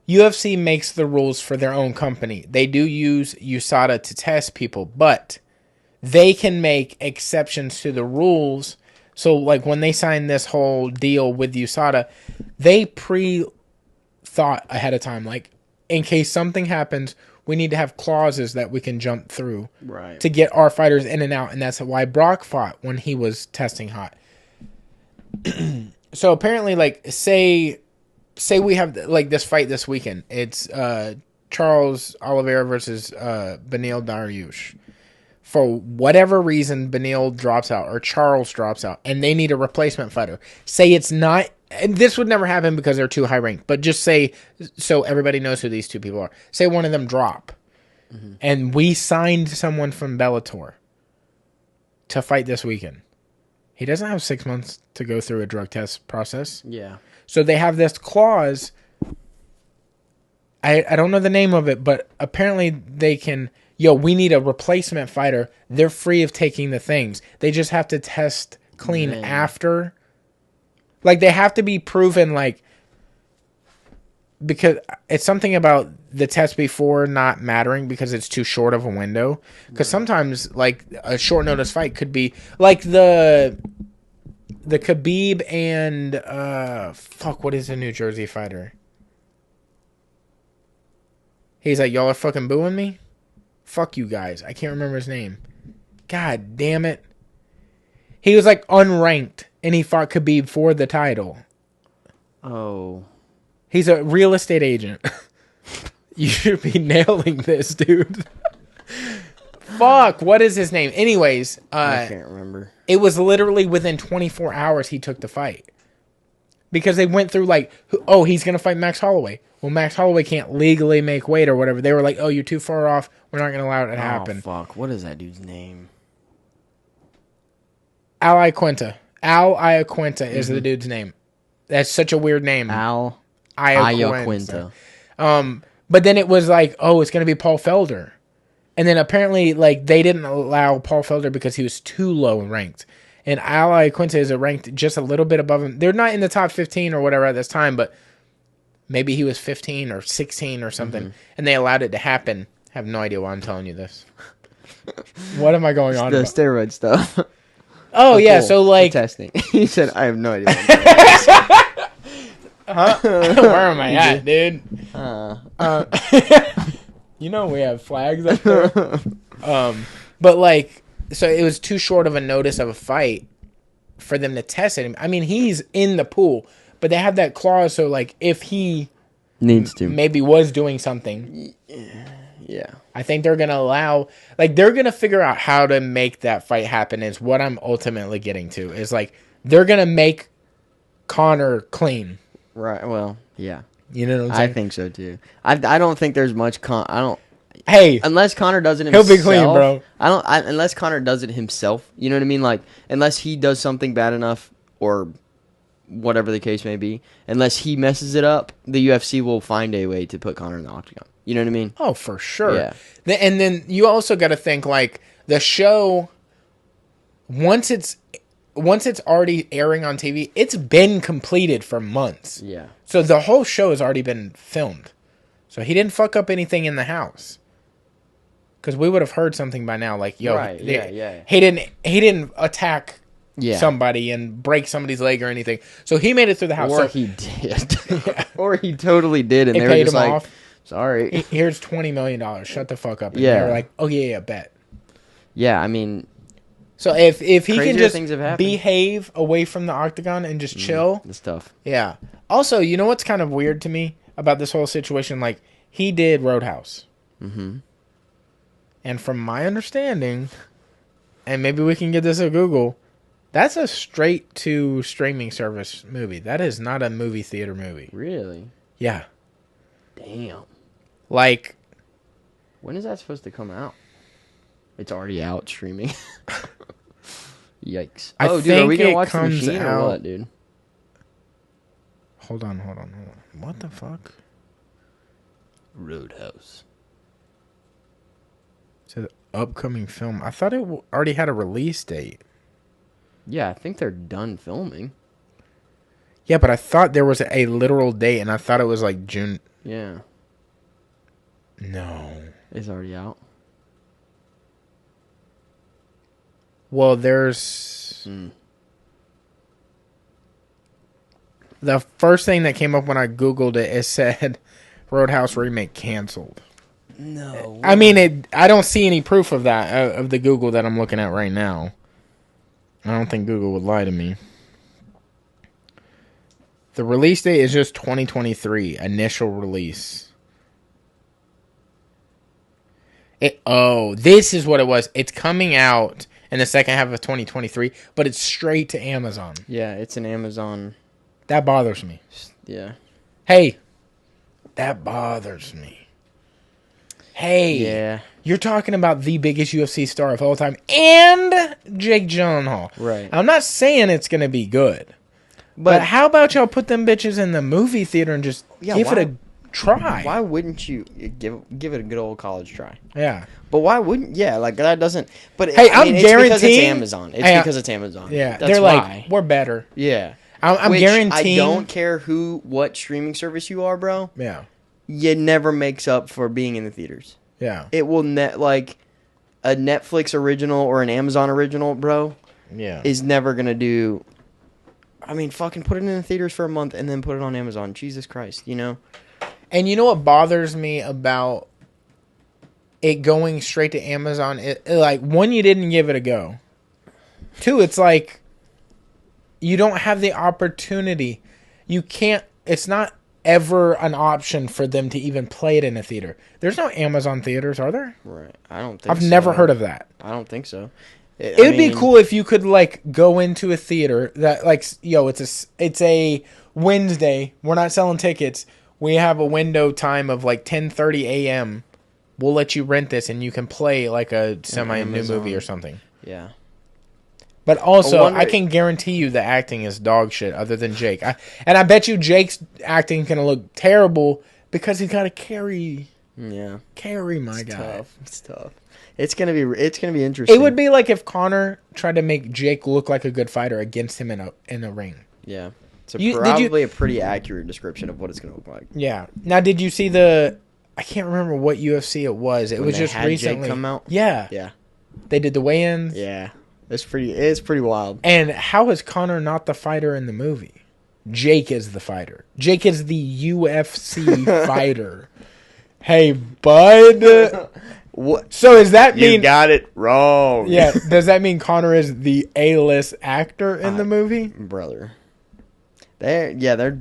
UFC makes the rules for their own company. They do use USADA to test people, but they can make exceptions to the rules. So like when they signed this whole deal with USADA, they thought ahead of time, like in case something happens, we need to have clauses that we can jump through to get our fighters in and out. And that's why Brock fought when he was testing hot. So apparently, like, say we have like this fight this weekend. It's Charles Oliveira versus Beneil Dariush. For whatever reason, Beneil drops out or Charles drops out, and they need a replacement fighter. Say it's not... And this would never happen because they're too high ranked. But just say, so everybody knows who these 2 people are. Say one of them drop. And we signed someone from Bellator to fight this weekend. He doesn't have 6 months to go through a drug test process. Yeah. So they have this clause. I don't know the name of it, but apparently they can... we need a replacement fighter. They're free of taking the things. They just have to test clean after... Like, they have to be proven, like, because it's something about the test before not mattering because it's too short of a window. Because sometimes, like, a short notice fight could be, like, the Khabib and, what is the New Jersey fighter? He's like, y'all are fucking booing me? Fuck you guys. I can't remember his name. God damn it. He was, like, unranked. And he fought Khabib for the title. Oh. He's a real estate agent. You should be nailing this, dude. Fuck, what is his name? Anyways. I can't remember. It was literally within 24 hours he took the fight. Because they went through like, he's going to fight Max Holloway. Well, Max Holloway can't legally make weight or whatever. They were like, you're too far off. We're not going to allow it to happen. Oh, fuck. What is that dude's name? Al Iaquinta is the dude's name. That's such a weird name. Al Iaquinta. But then it was like, it's going to be Paul Felder. And then apparently, like, they didn't allow Paul Felder because he was too low ranked. And Al Iaquinta is ranked just a little bit above him. They're not in the top 15 or whatever at this time, but maybe he was 15 or 16 or something. And they allowed it to happen. I have no idea why I'm telling you this. What am I going on about? The steroid stuff. Oh, yeah, so like... The testing. He said, I have no idea. Huh? Where am I at, dude? You know we have flags up there. But like, so it was too short of a notice of a fight for them to test him. I mean, he's in the pool, but they have that clause so like if he needs to maybe was doing something. Yeah. I think they're going to allow, like, they're going to figure out how to make that fight happen is what I'm ultimately getting to. Is, like, they're going to make Conor clean. Right, well, yeah. You know what I'm saying? I think so, too. I don't think there's much, Hey. unless Conor does it himself. He'll be clean, bro. Unless Conor does it himself, you know what I mean? Like, unless he does something bad enough or whatever the case may be, unless he messes it up, the UFC will find a way to put Conor in the octagon. You know what I mean? Oh, for sure. Yeah. And then you also got to think, like, the show, once it's already airing on TV, it's been completed for months. Yeah. So the whole show has already been filmed. So he didn't fuck up anything in the house. Because we would have heard something by now, like, yo, right. Yeah. He didn't attack Yeah. somebody and break somebody's leg or anything. So he made it through the house. Or So he did. Yeah. Or he totally did, and they they were paid just him like, off. sorry. Here's $20 million. Shut the fuck up. And Yeah. they were like, oh, yeah, bet. Yeah, I mean, So if he crazier can just things have happened. behave away from the octagon and just chill. it's tough. Yeah. Also, you know what's kind of weird to me about this whole situation? Like, he did Roadhouse. Mm-hmm. And from my understanding, and maybe we can get this at Google, that's a straight to streaming service movie. That is not a movie theater movie. Really? Yeah. Damn. Like, When is that supposed to come out? It's already out streaming. Yikes. I Dude, are think we going to it watch the comes machine or out- what, dude? hold on. What the fuck? Roadhouse. It's an upcoming film. I thought it already had a release date. Yeah, I think they're done filming. Yeah, but I thought there was a literal date, and I thought it was like June. Yeah. No. It's already out. Well, there's... The first thing that came up when I Googled it said Roadhouse remake canceled. No. I mean, I don't see any proof of that, of the Google that I'm looking at right now. I don't think Google would lie to me. The release date is just 2023, initial release. This is what it was. It's coming out in the second half of 2023, but it's straight to Amazon. Yeah, it's an Amazon. That bothers me. Yeah. Hey, that bothers me. Hey, Yeah. you're talking about the biggest UFC star of all time and Jake Gyllenhaal. Right. I'm not saying it's going to be good. But how about y'all put them bitches in the movie theater and just give it a try? Why wouldn't you give it a good old college try? Yeah. But why wouldn't? Yeah, like that doesn't. But Hey, I mean, I'm it's because it's guaranteeing- Amazon. It's Hey, because it's Amazon. Yeah. That's They're why. like, we're better. Yeah. I'm Which guaranteeing. I don't care what streaming service you are, bro. Yeah. It never makes up for being in the theaters. Yeah. It will like a Netflix original or an Amazon original, bro. Yeah. Is never gonna do. I mean, fucking put it in the theaters for a month and then put it on Amazon. Jesus Christ, you know? And you know what bothers me about it going straight to Amazon? Like, one, you didn't give it a go. Two, it's like you don't have the opportunity. You can't. It's not ever an option for them to even play it in a theater. There's no Amazon theaters, are there? Right. I don't think I've never heard of that. I don't think so. It would be cool if you could like go into a theater that like, yo, it's a Wednesday. We're not selling tickets. We have a window time of like 10:30 a.m. We'll let you rent this and you can play like a semi-new movie or something. Yeah. But also, I can guarantee you the acting is dog shit other than Jake. And I bet you Jake's acting can look terrible because he's got to carry my guy. It's tough. It's gonna be interesting. It would be like if Conor tried to make Jake look like a good fighter against him in a ring. Yeah. It's probably a pretty accurate description of what it's gonna look like. Yeah. Now, did you see I can't remember what UFC it was. It was just recently. Jake come out? Yeah. Yeah. They did the weigh-ins. Yeah. It's pretty wild. And how is Conor not the fighter in the movie? Jake is the fighter. Jake is the UFC fighter. Hey, bud. What? So does that You mean... got it wrong. Yeah, does that mean Conor is the A-list actor in the movie? Brother. They're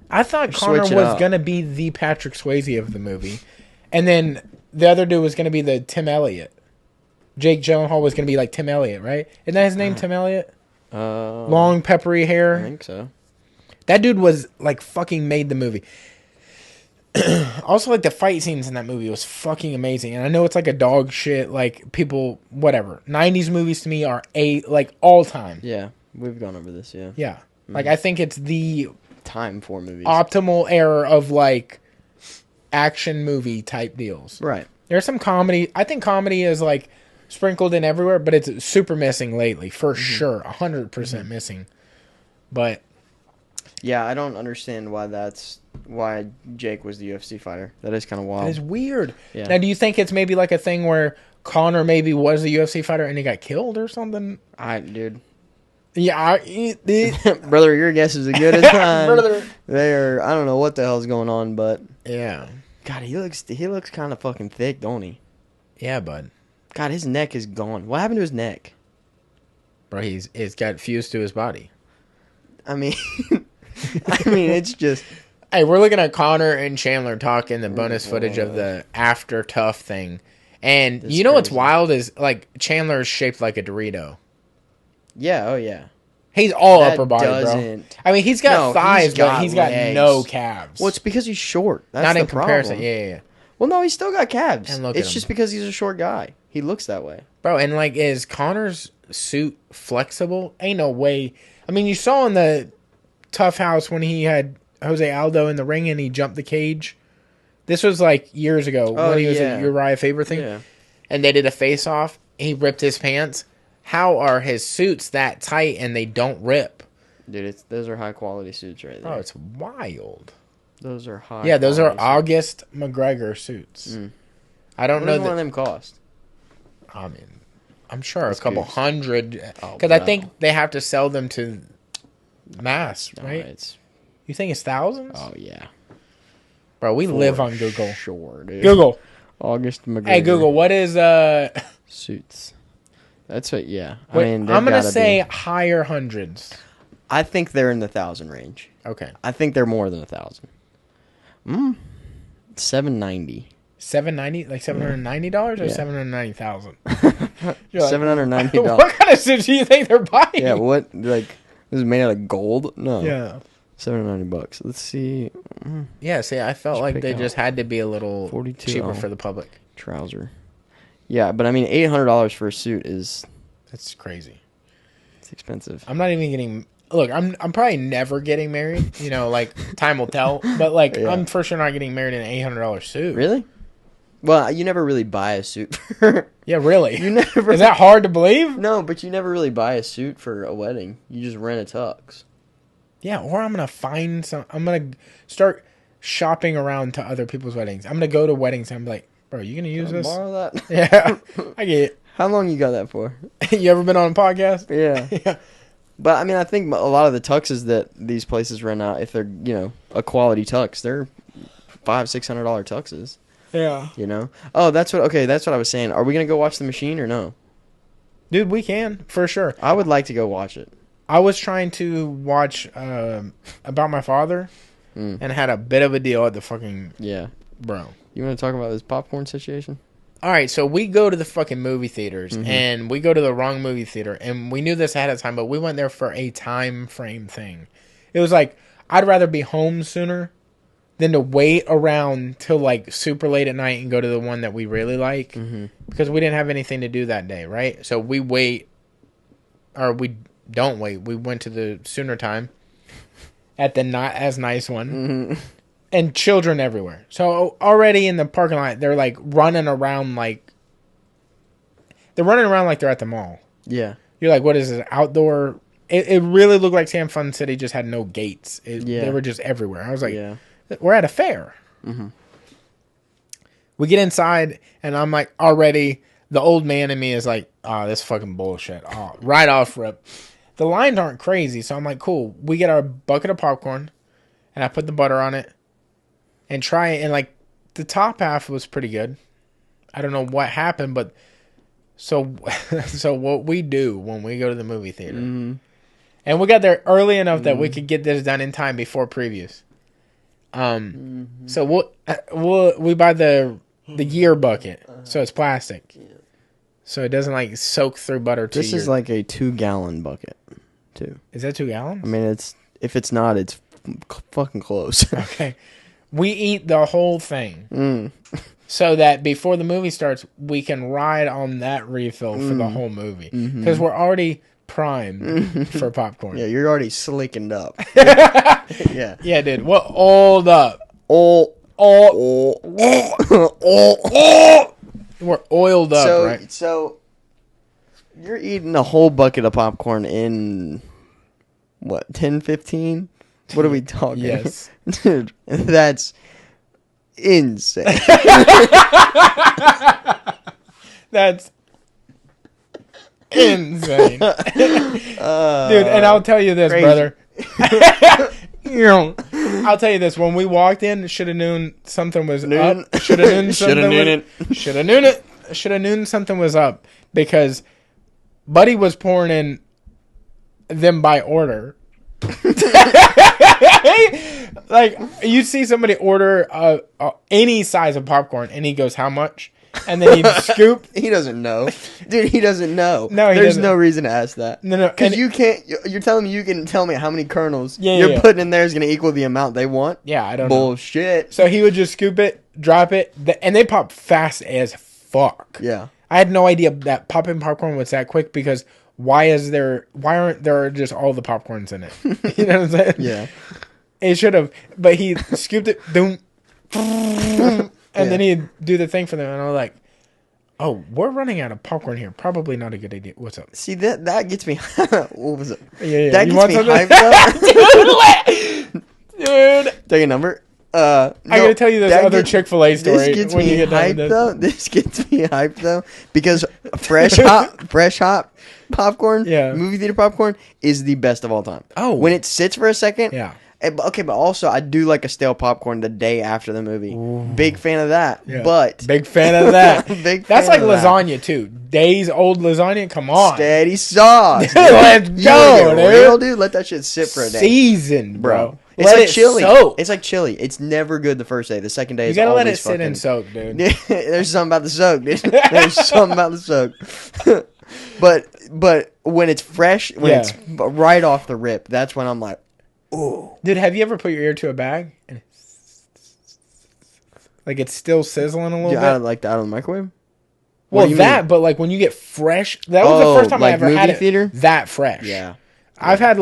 I thought Conor switching was up. going to be the Patrick Swayze of the movie. And then the other dude was going to be the Tim Elliott. Jake Gyllenhaal was going to be like Tim Elliott, right? Isn't that his name, Tim Elliott? Long, peppery hair. I think so. That dude was like fucking made the movie. Also, like the fight scenes in that movie was fucking amazing. And I know it's like a dog shit, like people, whatever. 90s movies to me are like all time. Yeah, we've gone over this, yeah. Yeah. Like I think it's the Time for movies. optimal era of like action movie type deals. Right. There's some comedy. I think comedy is like sprinkled in everywhere, but it's super missing lately for sure. 100% missing. But Yeah, I don't understand why Jake was the UFC fighter. That is kind of wild. it's weird. Yeah. Now, do you think it's maybe like a thing where Conor maybe was a UFC fighter and he got killed or something? Dude. Yeah, Brother, your guess is as good as mine. Brother. I don't know what the hell's going on, but Yeah. God, he looks kind of fucking thick, don't he? Yeah, bud. God, his neck is gone. What happened to his neck? Bro, it's got fused to his body. I mean, it's just. Hey, we're looking at Conor and Chandler talking the bonus footage of the after tough thing. And That's you know what's crazy. wild is like Chandler is shaped like a Dorito. Yeah, oh yeah. He's all That upper body, bro. doesn't- I mean, he's got No, thighs, he's but got he's got legs. no calves. Well, it's because he's short. That's not the in comparison? problem. Yeah. Well, no, he's still got calves. And look at It's him. just because he's a short guy. He looks that way. Bro, and like, is Connor's suit flexible? Ain't no way. I mean, you saw in the Tough House when he had Jose Aldo in the ring and he jumped the cage. This was like years ago when he was yeah. a Uriah Faber thing. Yeah. And they did a face off. He ripped his pants. How are his suits that tight and they don't rip? Dude, those are high quality suits right there. Oh, it's wild. Those are high. Yeah, those are quality August McGregor suits. suits. I don't What know does one that. of them cost? I mean, I'm sure That's a couple goose. hundred. Oh, Because I bro. think they have to sell them to mass, No, right? it's You think it's thousands? yeah. Bro, we For live on Google. Sure, dude. Google. August McGregor. Hey, Google, what is Suits. That's what. Yeah. I wait, mean, I'm they've gonna gotta say be- higher hundreds. I think they're in the 1,000 range. Okay. I think they're more than 1,000. $790. $790, like $790 or Yeah. $790,000? $790. What kind of suits do you think they're buying? Yeah. What? Like, this is made out of gold? No. Yeah. $790. Let's see. Yeah, see, I felt Just like pick they out just had to be a little 42. cheaper Oh. for the public. Trouser. Yeah, but I mean, $800 for a suit is That's crazy. it's expensive. I'm not even getting. Look, I'm probably never getting married. You know, like time will tell. But like, Yeah. I'm for sure not getting married in an $800 suit. Really? Well, you never really buy a suit for. Yeah, really. You never. Is that hard to believe? No, but you never really buy a suit for a wedding. You just rent a tux. Yeah, or I'm gonna find some. I'm gonna start shopping around to other people's weddings. I'm gonna go to weddings and I'm like, bro, you gonna use Can I this? borrow that? Yeah, I get How long you got that for? it. You ever been on a podcast? Yeah. Yeah. But I mean, I think a lot of the tuxes that these places rent out, if they're a quality tux, they're $500-$600 tuxes. Yeah. You know? Oh, that's what I was saying. Are we gonna go watch The Machine or no? Dude, we can for sure. I would like to go watch it. I was trying to watch About My Father and had a bit of a deal at the fucking Yeah. bro. You want to talk about this popcorn situation? All right, so we go to the fucking movie theaters and we go to the wrong movie theater and we knew this ahead of time, but we went there for a time frame thing. It was like I'd rather be home sooner than to wait around till like super late at night and go to the one that we really like because we didn't have anything to do that day, right? So we wait, or we don't wait. We went to the sooner time at the not as nice one. And children everywhere. So already in the parking lot, they're like running around like they're at the mall. Yeah. You're like, what is this, outdoor? It really looked like San Fun City just had no gates. They were just everywhere. I was like, Yeah. we're at a fair. We get inside, and I'm like, already, the old man in me is like, oh, this fucking bullshit. Oh, right off rip. the lines aren't crazy. So I'm like, cool. We get our bucket of popcorn, and I put the butter on it, and try it. And like the top half was pretty good. I don't know what happened, but so what we do when we go to the movie theater, and we got there early enough that we could get this done in time before previews. So we buy the year bucket, so it's plastic, so it doesn't like soak through butter. This is like a 2-gallon bucket, too. Is that 2 gallons? I mean, if it's not, it's fucking close. Okay, we eat the whole thing, so that before the movie starts, we can ride on that refill for the whole movie because we're already primed for popcorn. Yeah, you're already slickened up. Yeah. Yeah, dude. What oiled up? We're oiled up, right? So you're eating a whole bucket of popcorn in what, 10, 15? What are we talking? Yes. Dude, that's insane. That's insane. Dude, and I'll tell you this, crazy. brother. I'll tell you this. When we walked in, should have known something was up. Should have known something was up because Buddy was pouring in them by order. Like, you see somebody order any size of popcorn, and he goes, "How much?" And then he'd scoop. He doesn't know. Dude, he doesn't know. No, he There's doesn't. no reason to ask that. No. Because you can't... You're telling me you can tell me how many kernels Yeah, you're putting in there is going to equal the amount they want? Yeah, I don't know. Bullshit. So he would just scoop it, drop it, and they pop fast as fuck. Yeah. I had no idea that popping popcorn was that quick because why aren't there just all the popcorns in it? You know what I'm saying? Yeah. It should have, but he scooped it, boom, and then he'd do the thing for them, and I was like, "Oh, we're running out of popcorn here. Probably not a good idea." What's up? See, that gets me... What was it? Yeah. That You gets want me something? hyped up. Dude, Take a number. I gotta tell you this other Chick-fil-A story. This gets when me you get done with hyped this. though. This gets me hyped though because fresh hot popcorn, movie theater popcorn is the best of all time. Oh, when it sits for a second, yeah. Okay, but also I do like a stale popcorn the day after the movie. Ooh. Big fan of that. Yeah. But big fan of that. That's like lasagna too. Days old lasagna. Come on, steady sauce. Let's go, dude. Real, dude. Let that shit sit for a day. Seasoned, bro. It's like chili. It's like chili. It's never good the first day. The second day, you gotta let it sit and soak, dude. There's something about the soak, dude. There's something about the soak. But when it's fresh, when it's right off the rip, that's when I'm like, ooh. Dude, have you ever put your ear to a bag and like it's still sizzling a little bit? Out of the microwave. Well, but like when you get fresh, that was the first time I ever had it theater? That fresh. Yeah. I've had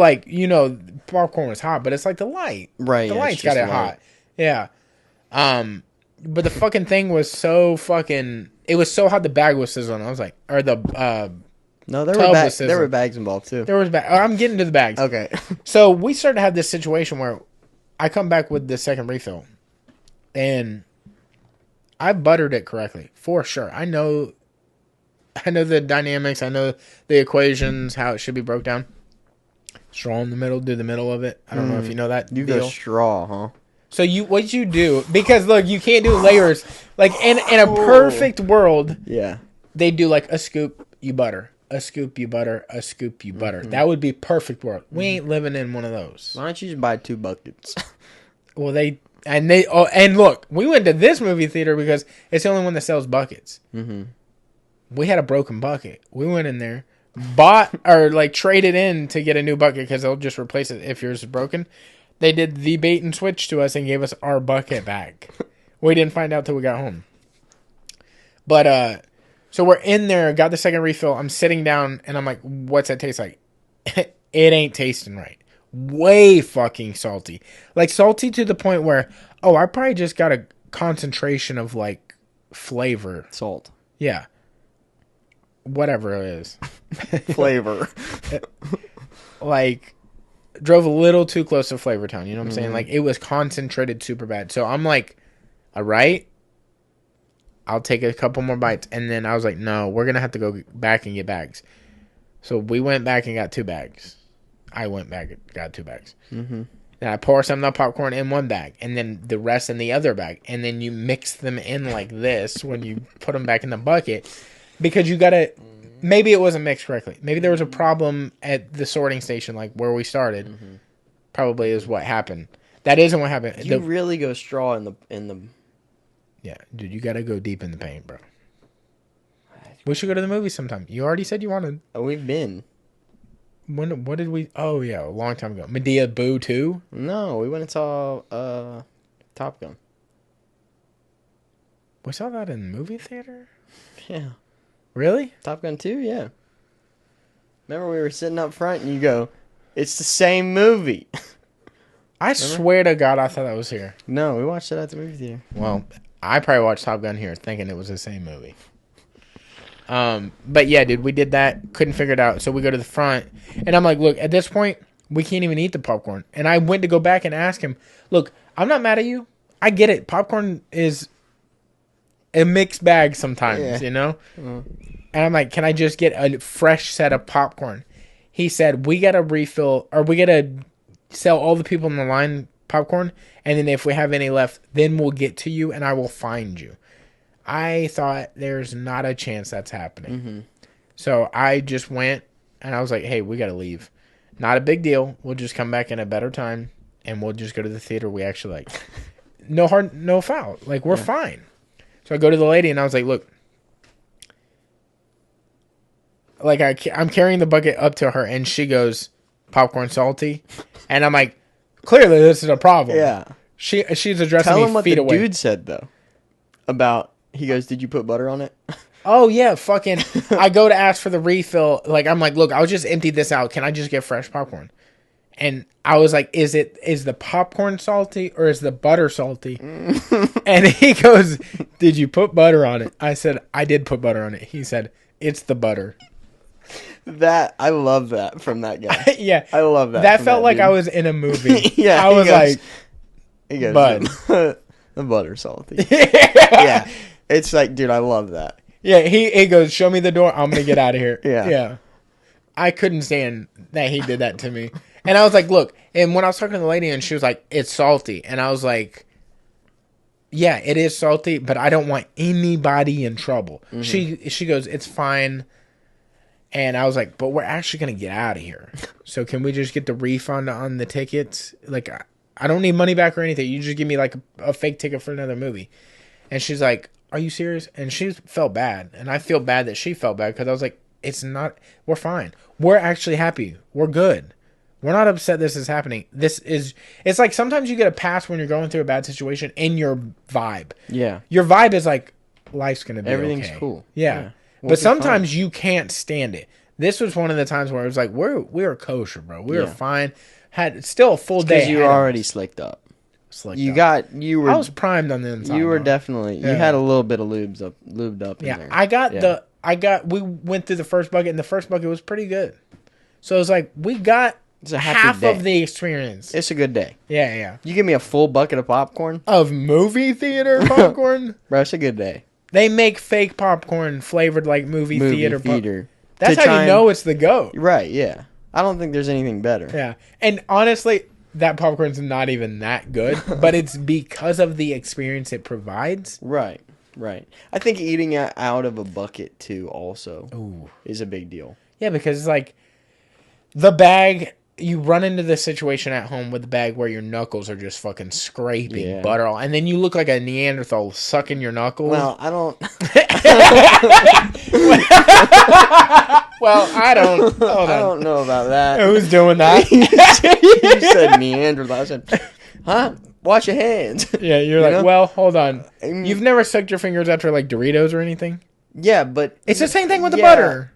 popcorn was hot, but it's like the light. Right. The light's got it hot. Yeah. But the fucking thing was so fucking. It was so hot. The bag was sizzling. I was like, or the no, there were bags involved too. There was I'm getting to the bags. Okay. So we started to have this situation where I come back with the second refill, and I buttered it correctly for sure. I know the dynamics. I know the equations, how it should be broke down. Straw in the middle, do the middle of it. I don't know if you know that. You go straw, huh? So what you do, because look, you can't do layers. Like in a perfect world, they do like a scoop, you butter, a scoop, you butter, a scoop, you butter. That would be perfect world. We ain't living in one of those. Why don't you just buy 2 buckets? Well, and look, we went to this movie theater because it's the only one that sells buckets. Mm-hmm. We had a broken bucket. We went in there, bought or traded in to get a new bucket because they'll just replace it if yours is broken. They did the bait and switch to us and gave us our bucket back. We didn't find out till we got home. But so we're in there, got the second refill. I'm sitting down and I'm like, "What's that taste like?" It ain't tasting right. Way fucking salty. Like salty to the point where, I probably just got a concentration of flavor. Salt. Yeah. Whatever it is. Flavor. Drove a little too close to Flavor Town. You know what I'm saying? It was concentrated super bad. So I'm like, all right, I'll take a couple more bites. And then I was like, no, we're going to have to go back and get bags. So we went back and got 2 bags. I went back and got 2 bags. Mm-hmm. Then I pour some of the popcorn in one bag, and then the rest in the other bag, and then you mix them in like this when you put them back in the bucket, because you gotta. Maybe it wasn't mixed correctly. Maybe there was a problem at the sorting station, like where we started. Mm-hmm. Probably is what happened. That isn't what happened. You really go straw in the. Yeah, dude, you gotta go deep in the paint, bro. We should go to the movies sometime. You already said you wanted. Oh, we've been. What did we? Oh yeah, a long time ago. Medea Boo 2? No, we went and saw Top Gun. We saw that in the movie theater? Yeah. Really? Top Gun 2, yeah. Remember we were sitting up front and you go, it's the same movie. I swear to God I thought that was here. No, we watched it at the movie theater. Well, I probably watched Top Gun here thinking it was the same movie. But yeah, dude, we did that. Couldn't figure it out. So we go to the front. And I'm like, look, at this point, we can't even eat the popcorn. And I went to go back and ask him, look, I'm not mad at you. I get it. Popcorn is a mixed bag sometimes, you know? And I'm like, can I just get a fresh set of popcorn? He said, we got to refill, or we got to sell all the people in the line popcorn. And then if we have any left, then we'll get to you and I will find you. I thought there's not a chance that's happening. Mm-hmm. So I just went and I was like, hey, we got to leave. Not a big deal. We'll just come back in a better time and we'll just go to the theater we actually like. No foul. Like, we're fine. So I go to the lady and I was like, look, like I'm carrying the bucket up to her and she goes, popcorn salty. And I'm like, clearly this is a problem. Yeah. She's addressing Tell me him what feet the away. dude said, though, about... He goes, did you put butter on it? Oh, yeah, fucking... I go to ask for the refill. Like, I'm like, look, I'll just empty this out. Can I just get fresh popcorn? And I was like, is the popcorn salty or is the butter salty? And he goes, did you put butter on it? I said, I did put butter on it. He said, it's the butter. I love that from that guy. Yeah. I love that. That felt like dude. I was in a movie. Yeah. I was like... He goes, bud. The butter salty. Yeah. It's like, dude, I love that. Yeah, he goes, show me the door. I'm going to get out of here. Yeah. I couldn't stand that he did that to me. And I was like, look, and when I was talking to the lady and she was like, it's salty. And I was like, yeah, it is salty, but I don't want anybody in trouble. Mm-hmm. She goes, it's fine. And I was like, but we're actually going to get out of here. So can we just get the refund on the tickets? Like, I don't need money back or anything. You just give me like a fake ticket for another movie. And she's like, are you serious? And she felt bad. And I feel bad that she felt bad because I was like, we're fine. We're actually happy. We're good. We're not upset this is happening. It's like sometimes you get a pass when you're going through a bad situation in your vibe. Yeah. Your vibe is like, life's going to be everything's okay. cool. Yeah. But sometimes you can't stand it. This was one of the times where it was like, we were kosher, bro. We were fine. Had still a full day. Because you were already slicked up. You were. I was primed on the inside. You were definitely. You had a little bit of lubed up. Yeah, in there. We went through the first bucket, and the first bucket was pretty good. So it was like we got half of the experience. It's a good day. Yeah. You give me a full bucket of popcorn. Of movie theater popcorn, bro. It's a good day. They make fake popcorn flavored like movie theater. That's how you know it's the GOAT. Right. Yeah. I don't think there's anything better. Yeah, and honestly, that popcorn's not even that good, but it's because of the experience it provides. Right. I think eating out of a bucket, too, also is a big deal. Yeah, because it's like the bag, you run into the situation at home with the bag where your knuckles are just fucking scraping butter all, and then you look like a Neanderthal sucking your knuckles. Well, I don't... Well, I don't... I don't know about that. Who's doing that? You said Neanderthal. I said, huh? Wash your hands. Yeah, you're like, well, hold on. You've never sucked your fingers after, like, Doritos or anything? Yeah, but... It's the same thing with the butter.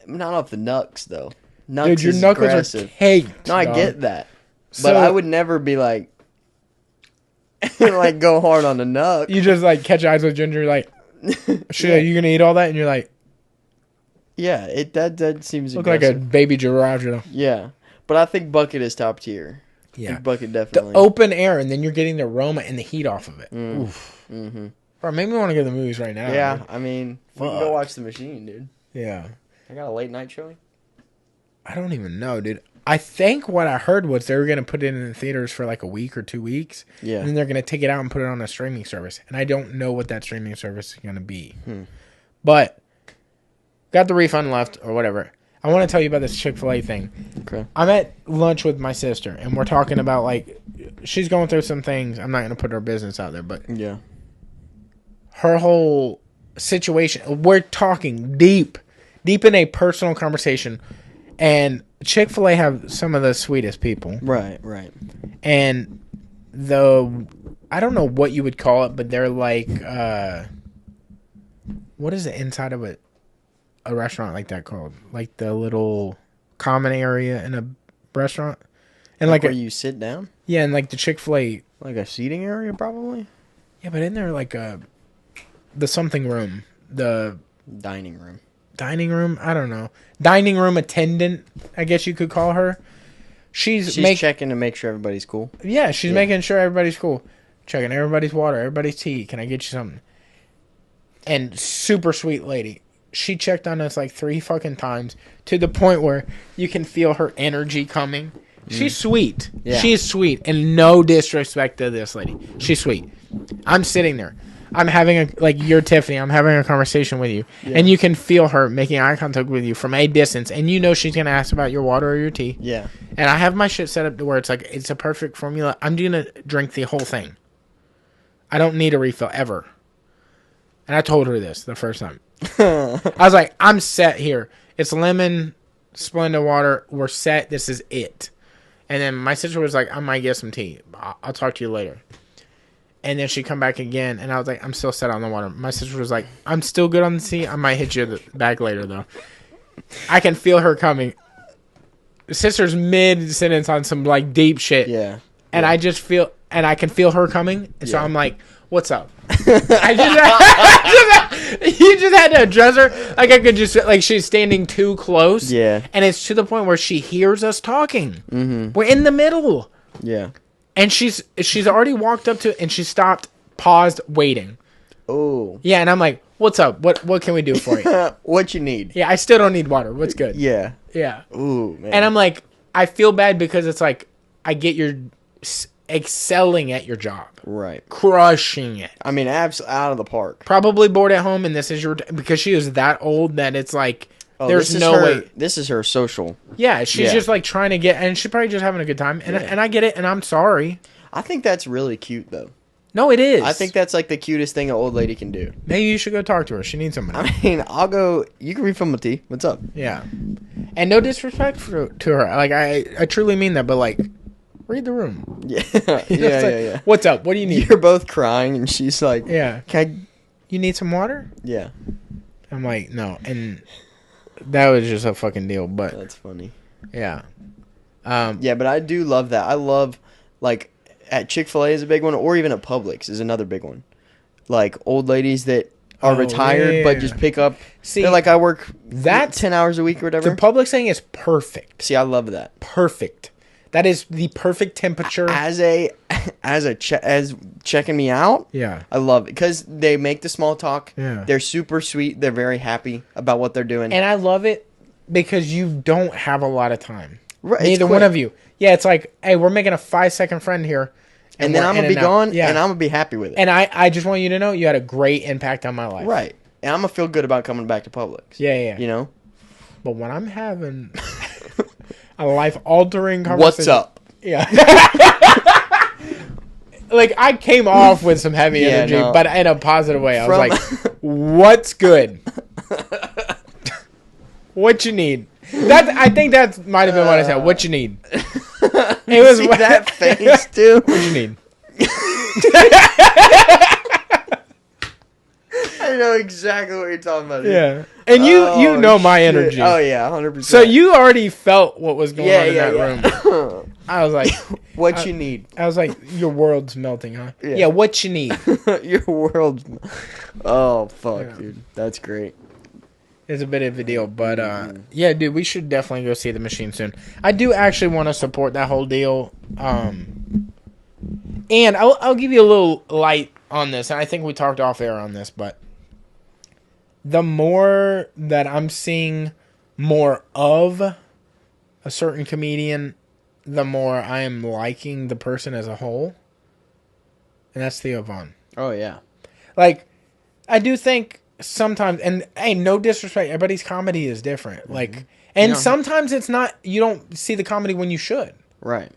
Not off the knucks, though. Knucks dude, your knuckles aggressive. Are caked. No, I get that. But I would never be like... like, go hard on the knuck. You just, like, catch eyes with Ginger, like... Shit, are you gonna eat all that? And you're like... Yeah, that seems look aggressive. Like a baby giraffe. Yeah, but I think bucket is top tier. Yeah, bucket definitely. The open air, and then you're getting the aroma and the heat off of it. Oof. Mm-hmm. Bro, make me want to go to the movies right now. Yeah, dude. I mean, we can go watch The Machine, dude. Yeah. I got a late night showing. I don't even know, dude. I think what I heard was they were going to put it in the theaters for like a week or 2 weeks. Yeah. And then they're going to take it out and put it on a streaming service. And I don't know what that streaming service is going to be. But got the refund left or whatever. I want to tell you about this Chick-fil-A thing. Okay. I'm at lunch with my sister, and we're talking about, like, she's going through some things. I'm not going to put her business out there, but Yeah. her whole situation, we're talking deep in a personal conversation. And Chick-fil-A have some of the sweetest people. Right. And I don't know what you would call it, but they're like, what is the inside of a restaurant like that called? Like the little common area in a restaurant? And like where you sit down? Yeah, and like the Chick-fil-A. Like a seating area, probably? Yeah, but in there like the something room. The Dining room. Dining room? I don't know. Dining room attendant, I guess you could call her. She's checking to make sure everybody's cool. Yeah, she's making sure everybody's cool. Checking everybody's water, everybody's tea. Can I get you something? And super sweet lady. She checked on us like 3 fucking times to the point where you can feel her energy coming. She's sweet. Yeah. She's sweet. And no disrespect to this lady. She's sweet. I'm sitting there. I'm having you're Tiffany. I'm having a conversation with you. Yeah. And you can feel her making eye contact with you from a distance. And you know she's going to ask about your water or your tea. Yeah. And I have my shit set up to where it's like, it's a perfect formula. I'm going to drink the whole thing. I don't need a refill ever. And I told her this the first time. I was like, I'm set here. It's lemon, Splenda water. We're set. This is it. And then my sister was like, I might get some tea. I'll talk to you later. And then she come back again, and I was like, I'm still set on the water. My sister was like, I'm still good on the tea. I might hit you back later, though. I can feel her coming. Sister's mid-sentence on some, like, deep shit. Yeah. And I just feel, and I can feel her coming. And so I'm like, what's up? You just had to address her. Like, I could just, like, she's standing too close. Yeah. And it's to the point where she hears us talking. Mm-hmm. We're in the middle. Yeah. And she's already walked up to, and she stopped, paused, waiting. Oh. Yeah, and I'm like, what's up? What can we do for you? What you need? Yeah, I still don't need water. What's good? Yeah. Yeah. Ooh, man. And I'm like, I feel bad because it's like, I get you're excelling at your job. Right. Crushing it. I mean, out of the park. Probably bored at home, and this is your, because she is that old that it's like, there's no way. This is her social. Yeah, she's just like trying to get, and she's probably just having a good time. And I get it, and I'm sorry. I think that's really cute, though. No, it is. I think that's like the cutest thing an old lady can do. Maybe you should go talk to her. She needs somebody. I mean, I'll go. You can refill my tea. What's up? Yeah. And no disrespect to her. Like, I truly mean that, but like, read the room. Yeah. Yeah. What's up? What do you need? You're both crying, and she's like, yeah. You need some water? Yeah. I'm like, no. And that was just a fucking deal, but. That's funny. Yeah. Yeah, but I do love that. I love, like, at Chick-fil-A is a big one, or even at Publix is another big one. Like, old ladies that are retired, but just pick up. See, they're like, I work 10 hours a week or whatever. The Publix thing is perfect. See, I love that. Perfect. That is the perfect temperature. As checking me out. Yeah. I love it because they make the small talk. Yeah. They're super sweet. They're very happy about what they're doing. And I love it because you don't have a lot of time. Right. Neither one of you. Yeah, it's like, hey, we're making a 5-second friend here. And then I'm going to be gone, and I'm going to be happy with it. And I just want you to know you had a great impact on my life. Right. And I'm going to feel good about coming back to Publix. Yeah. You know? But when I'm having a life-altering conversation. What's up? Yeah. Like, I came off with some heavy energy, but in a positive way. I was like, what's good? What you need? I think that might have been what I said. What you need? It was see that face, too? What you need? I know exactly what you're talking about. Yeah. And you know my energy. Oh, yeah, 100%. So you already felt what was going on in that room. I was like... what you need? I was like, your world's melting, huh? Yeah, what you need? Your world's... Oh, fuck, dude. That's great. It's a bit of a deal, but yeah, dude, we should definitely go see the machine soon. I do actually want to support that whole deal. And I'll give you a little light on this, and I think we talked off air on this, but the more that I'm seeing more of a certain comedian, the more I am liking the person as a whole. And that's Theo Von. Oh, yeah. Like, I do think sometimes, and hey, no disrespect, everybody's comedy is different. Mm-hmm. Like, and You know, sometimes it's not, you don't see the comedy when you should. Right.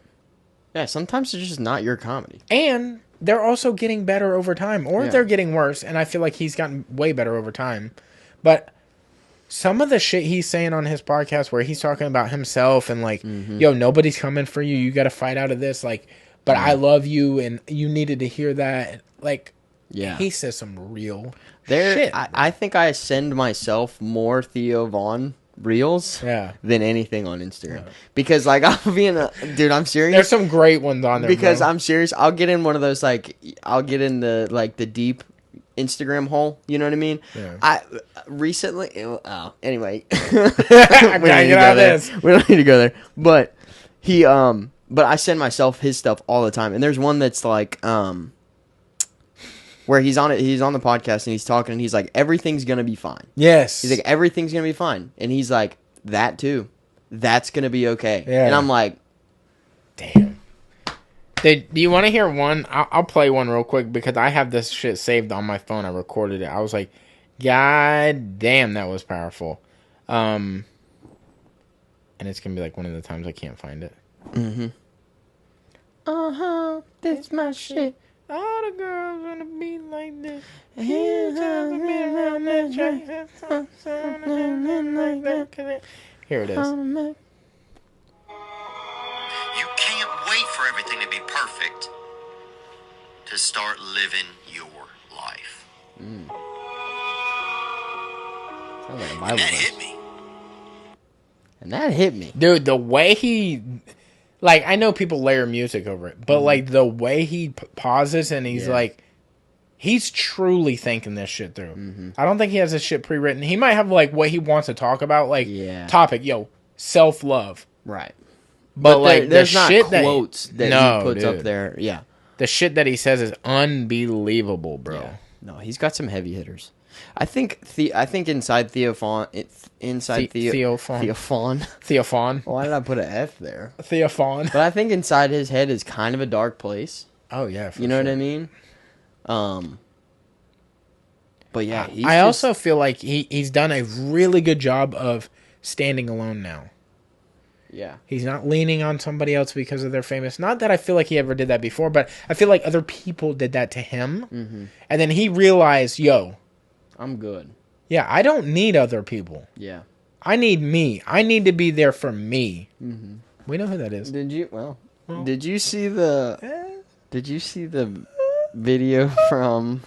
Yeah, sometimes it's just not your comedy. And they're also getting better over time, or Yeah. they're getting worse. And I feel like he's gotten way better over time. But some of the shit he's saying on his podcast where he's talking about himself and like, yo, nobody's coming for you. You got to fight out of this. Like, but I love you and you needed to hear that. Like, Yeah. he says some real shit. I think I send myself more Theo Von reels than anything on Instagram. Because, like, I'll be in a... Dude, I'm serious. There's some great ones on there, because bro. I'm serious. I'll get in one of those, like... I'll get in the, like, the deep Instagram hole. You know what I mean? Yeah. I... Recently... Oh, anyway. I gotta get out of this. We don't need to go there. But he... But I send myself his stuff all the time. And there's one that's, like... Where he's on the podcast and he's talking and he's like, everything's gonna be fine. Yes. He's like, everything's gonna be fine. And he's like, that too. That's gonna be okay. Yeah. And I'm like, damn. Do you want to hear one? I'll play one real quick because I have this shit saved on my phone. I recorded it. I was like, God damn, that was powerful. And it's gonna be like one of the times I can't find it. That's my shit. All the girls wanna be like this. Here it is. You can't wait for everything to be perfect to start living your life. Sounds like a Bible And that verse. hit me. And that hit me. Dude, the way he... Like, I know people layer music over it, but, like, the way he pauses and he's like... He's truly thinking this shit through. I don't think he has this shit pre-written. He might have, like, what he wants to talk about. Like, topic, self-love. Right. But like, there's the not shit quotes that he puts up dude. there. Yeah. The shit that he says is unbelievable, bro. Yeah. No, he's got some heavy hitters. I think inside Theophon, Theophon. Theophon. Why did I put an F there? Theophon. But I think inside his head is kind of a dark place. Oh, yeah, for You know sure. what I mean? But yeah, I also feel like he's done a really good job of standing alone now. Yeah. He's not leaning on somebody else because of their famous. Not that I feel like he ever did that before, but I feel like other people did that to him. And then he realized, yo, I'm good. yeah, I don't need other people. Yeah. I need me. I need to be there for me. We know who that is. Did you see the video from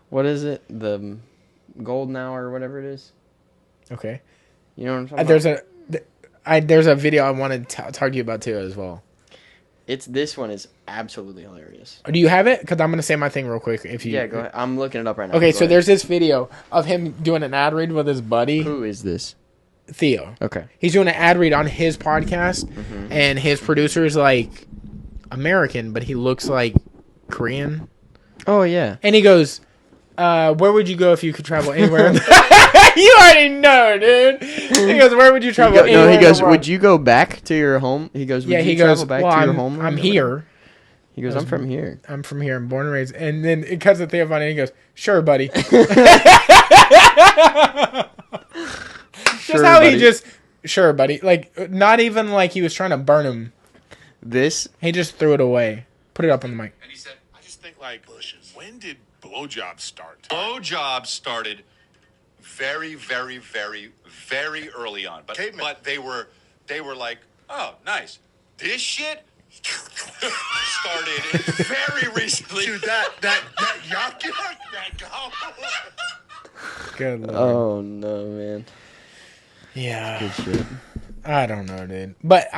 what is it? The Golden Hour or whatever it is? Okay. You know what I'm talking about? There's a video I wanted to talk to you about too as well. This one is absolutely hilarious. Do you have it? Because I'm gonna say my thing real quick. If you Go ahead. I'm looking it up right now. Okay, Go so ahead. there's this video of him doing an ad read with his buddy Who is this? Theo. Okay. He's doing an ad read on his podcast, and his producer is like American, but he looks like Korean. Oh yeah. And he goes, "Where would you go if you could travel anywhere?" You already know, dude. He goes, "Where would you travel?" No, he goes, "Would you go back to your home?" He goes, Yeah, "Would he you goes, travel back "Well, to your home?" I'm here. He goes, "I'm from here." I'm from here. I'm born and raised." And then it cuts to Theo Von, and he goes, "Sure, buddy." Just how he just, "Sure, buddy." Like, not even like he was trying to burn him. He just threw it away. Put it up on the mic. And he said, I just think like bushes. When did blowjobs start? Blowjobs started very, very, very, very early on. But they were like, oh, nice. This shit started very recently. Dude, that yuck, that go. Good lord. Oh no, man. Yeah. Good shit. I don't know, dude. But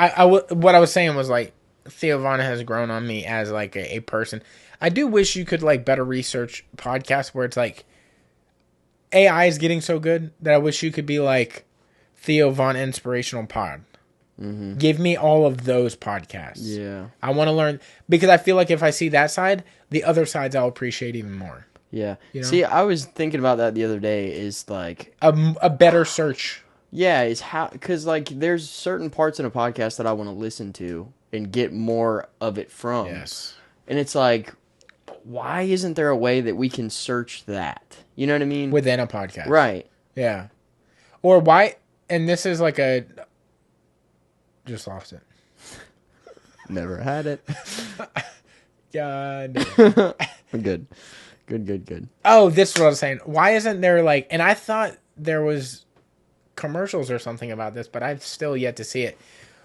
what I was saying was like, Theo Von has grown on me as like a person. I do wish you could like better research podcasts where it's like AI is getting so good that I wish you could be like Theo Von Inspirational Pod. Give me all of those podcasts. Yeah. I want to learn because I feel like if I see that side, the other sides I'll appreciate even more. Yeah. You know? See, I was thinking about that the other day. Is like A better search. Yeah, is how, because like there's certain parts in a podcast that I want to listen to and get more of it from. Yes. And it's like, why isn't there a way that we can search that? You know what I mean? Within a podcast. Right. Yeah. Or why, and this is like a, just lost it. Never had it. Yeah. No. Good. Good. Oh, this is what I was saying. Why isn't there like, and I thought there was commercials or something about this, but I've still yet to see it.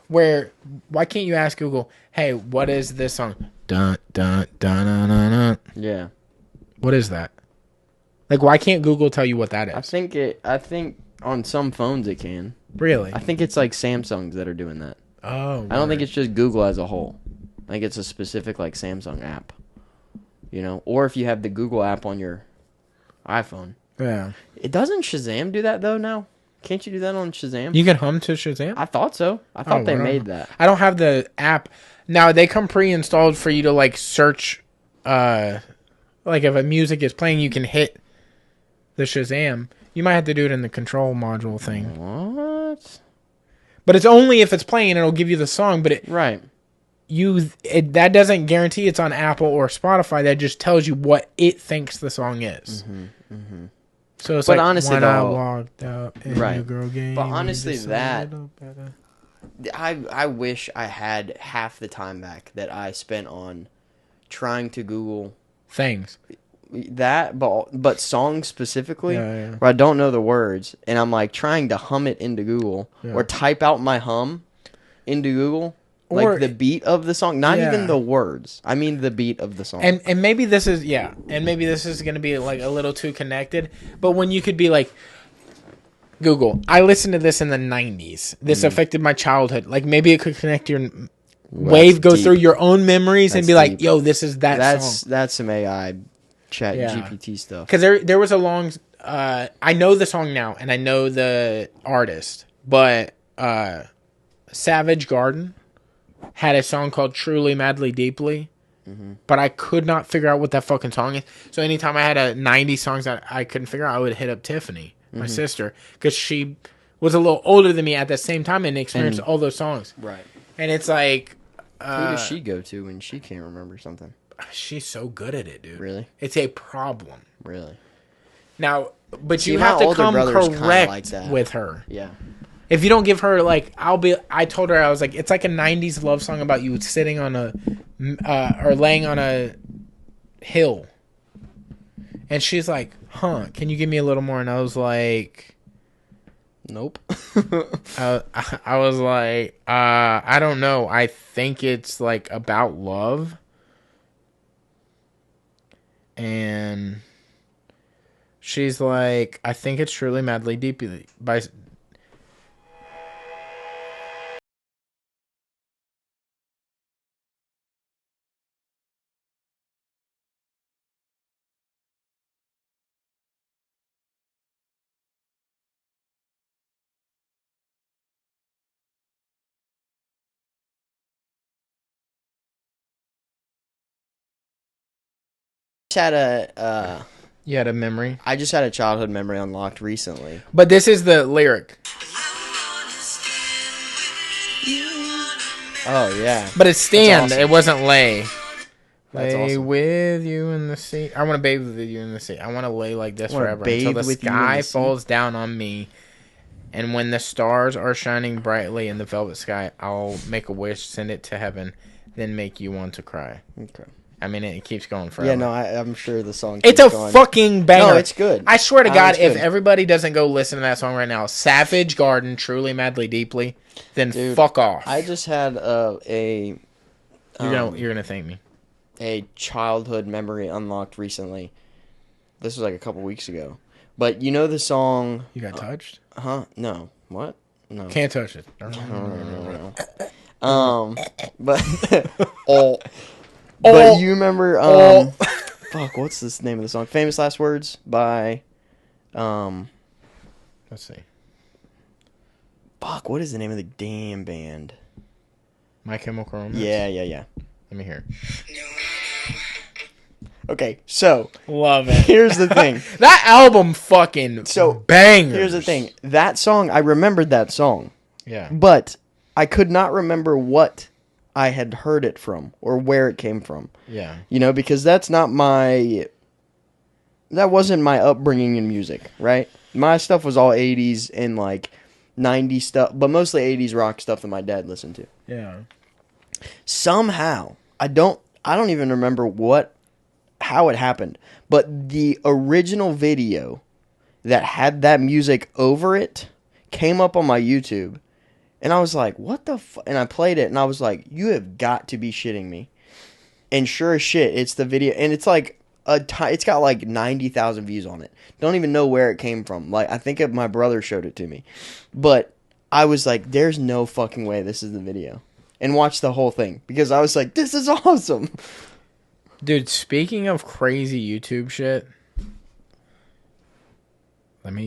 Where, why can't you ask Google, hey, what is this song? Dun, dun, dun, dun, dun, dun. Yeah. What is that? Like, why can't Google tell you what that is? I think on some phones it can. Really? I think it's like Samsungs that are doing that. Oh. I don't think it's just Google as a whole. I think it's a specific like Samsung app. You know, or if you have the Google app on your iPhone. Yeah. It doesn't Shazam do that though now? Can't you do that on Shazam? You can hum to Shazam? I thought so. I thought they wow. made that. I don't have the app. Now, they come pre-installed for you to, like, search, like, if a music is playing, you can hit the Shazam. You might have to do it in the control module thing. What? But it's only if it's playing, it'll give you the song, but Right. that doesn't guarantee it's on Apple or Spotify. That just tells you what it thinks the song is. So it's But like, honestly, when I though- walked up and Right. the girl gave But me honestly, this that- little better. I wish I had half the time back that I spent on trying to Google Things. that, but songs specifically, Yeah. where I don't know the words, and I'm like trying to hum it into Google Yeah. or type out my hum into Google, like Or- the beat of the song, not Yeah. even the words. I mean the beat of the song. And maybe this is going to be like a little too connected, but when you could be like, Google, I listened to this in the 90s. This affected my childhood. Like, maybe it could connect your wave, go deep. through your own memories, and That's be like, deep. yo, this is that song. That's some AI chat Yeah. GPT stuff. Because there was a long, I know the song now, and I know the artist, but Savage Garden had a song called Truly, Madly, Deeply, but I could not figure out what that fucking song is. So anytime I had a 90 songs that I couldn't figure out, I would hit up Tiffany, my sister, because she was a little older than me at the same time and experienced all those songs. Right. And it's like, Who does she go to when she can't remember something? she's so good at it, dude. Really? It's a problem. Really? Now, but See, you my have to older come brother's kinda correct like that. with her. Yeah. If you don't give her, like, I told her, I was like, it's like a 90s love song about you sitting on or laying on a hill. And she's like, huh, can you give me a little more? And I was like, Nope. I was like, I don't know. I think it's like about love. And she's like, I think it's Truly, Madly, Deeply by... Had a You had a memory. I just had a childhood memory unlocked recently. But this is the lyric. Oh yeah. But it's stand. awesome. It wasn't lay. That's Lay awesome. with you in the sea. I want to bathe with you in the sea. I want to lay like this Wanna forever bathe until the with you in sky the sea? falls down on me. And when the stars are shining brightly in the velvet sky, I'll make a wish, send it to heaven, then make you want to cry. Okay. I mean, it keeps going forever. Yeah, no, I'm sure the song. It's keeps a going. fucking banger. No, it's good. I swear to No, God, it's if good. everybody doesn't go listen to that song right now, Savage Garden, Truly, Madly, Deeply, then Dude, fuck off. I just had you're gonna thank me. a childhood memory unlocked recently. This was like a couple weeks ago. But you know the song? You got touched? Huh? No. What? No. Can't touch it. No. But but you remember fuck, what's this name of the song? Famous Last Words by Let's see. fuck, what is the name of the damn band? My Chemical Romance. Yeah. Let me hear. Okay, so Love it. here's the thing. That album fucking bangers. Here's the thing. That song, I remembered that song. Yeah. But I could not remember what I had heard it from or where it came from. Yeah. Because that wasn't my upbringing in music, right? My stuff was all 80s and like 90s stuff, but mostly 80s rock stuff that my dad listened to. Yeah. Somehow, I don't even remember how it happened, but the original video that had that music over it came up on my YouTube, and I was like, what the fuck? And I played it, and I was like, you have got to be shitting me. And sure as shit, it's the video, and it's like it's got like 90,000 views on it. Don't even know where it came from. Like, I think my brother showed it to me. But I was like, there's no fucking way this is the video. And watched the whole thing because I was like, this is awesome. Dude, speaking of crazy YouTube shit, let me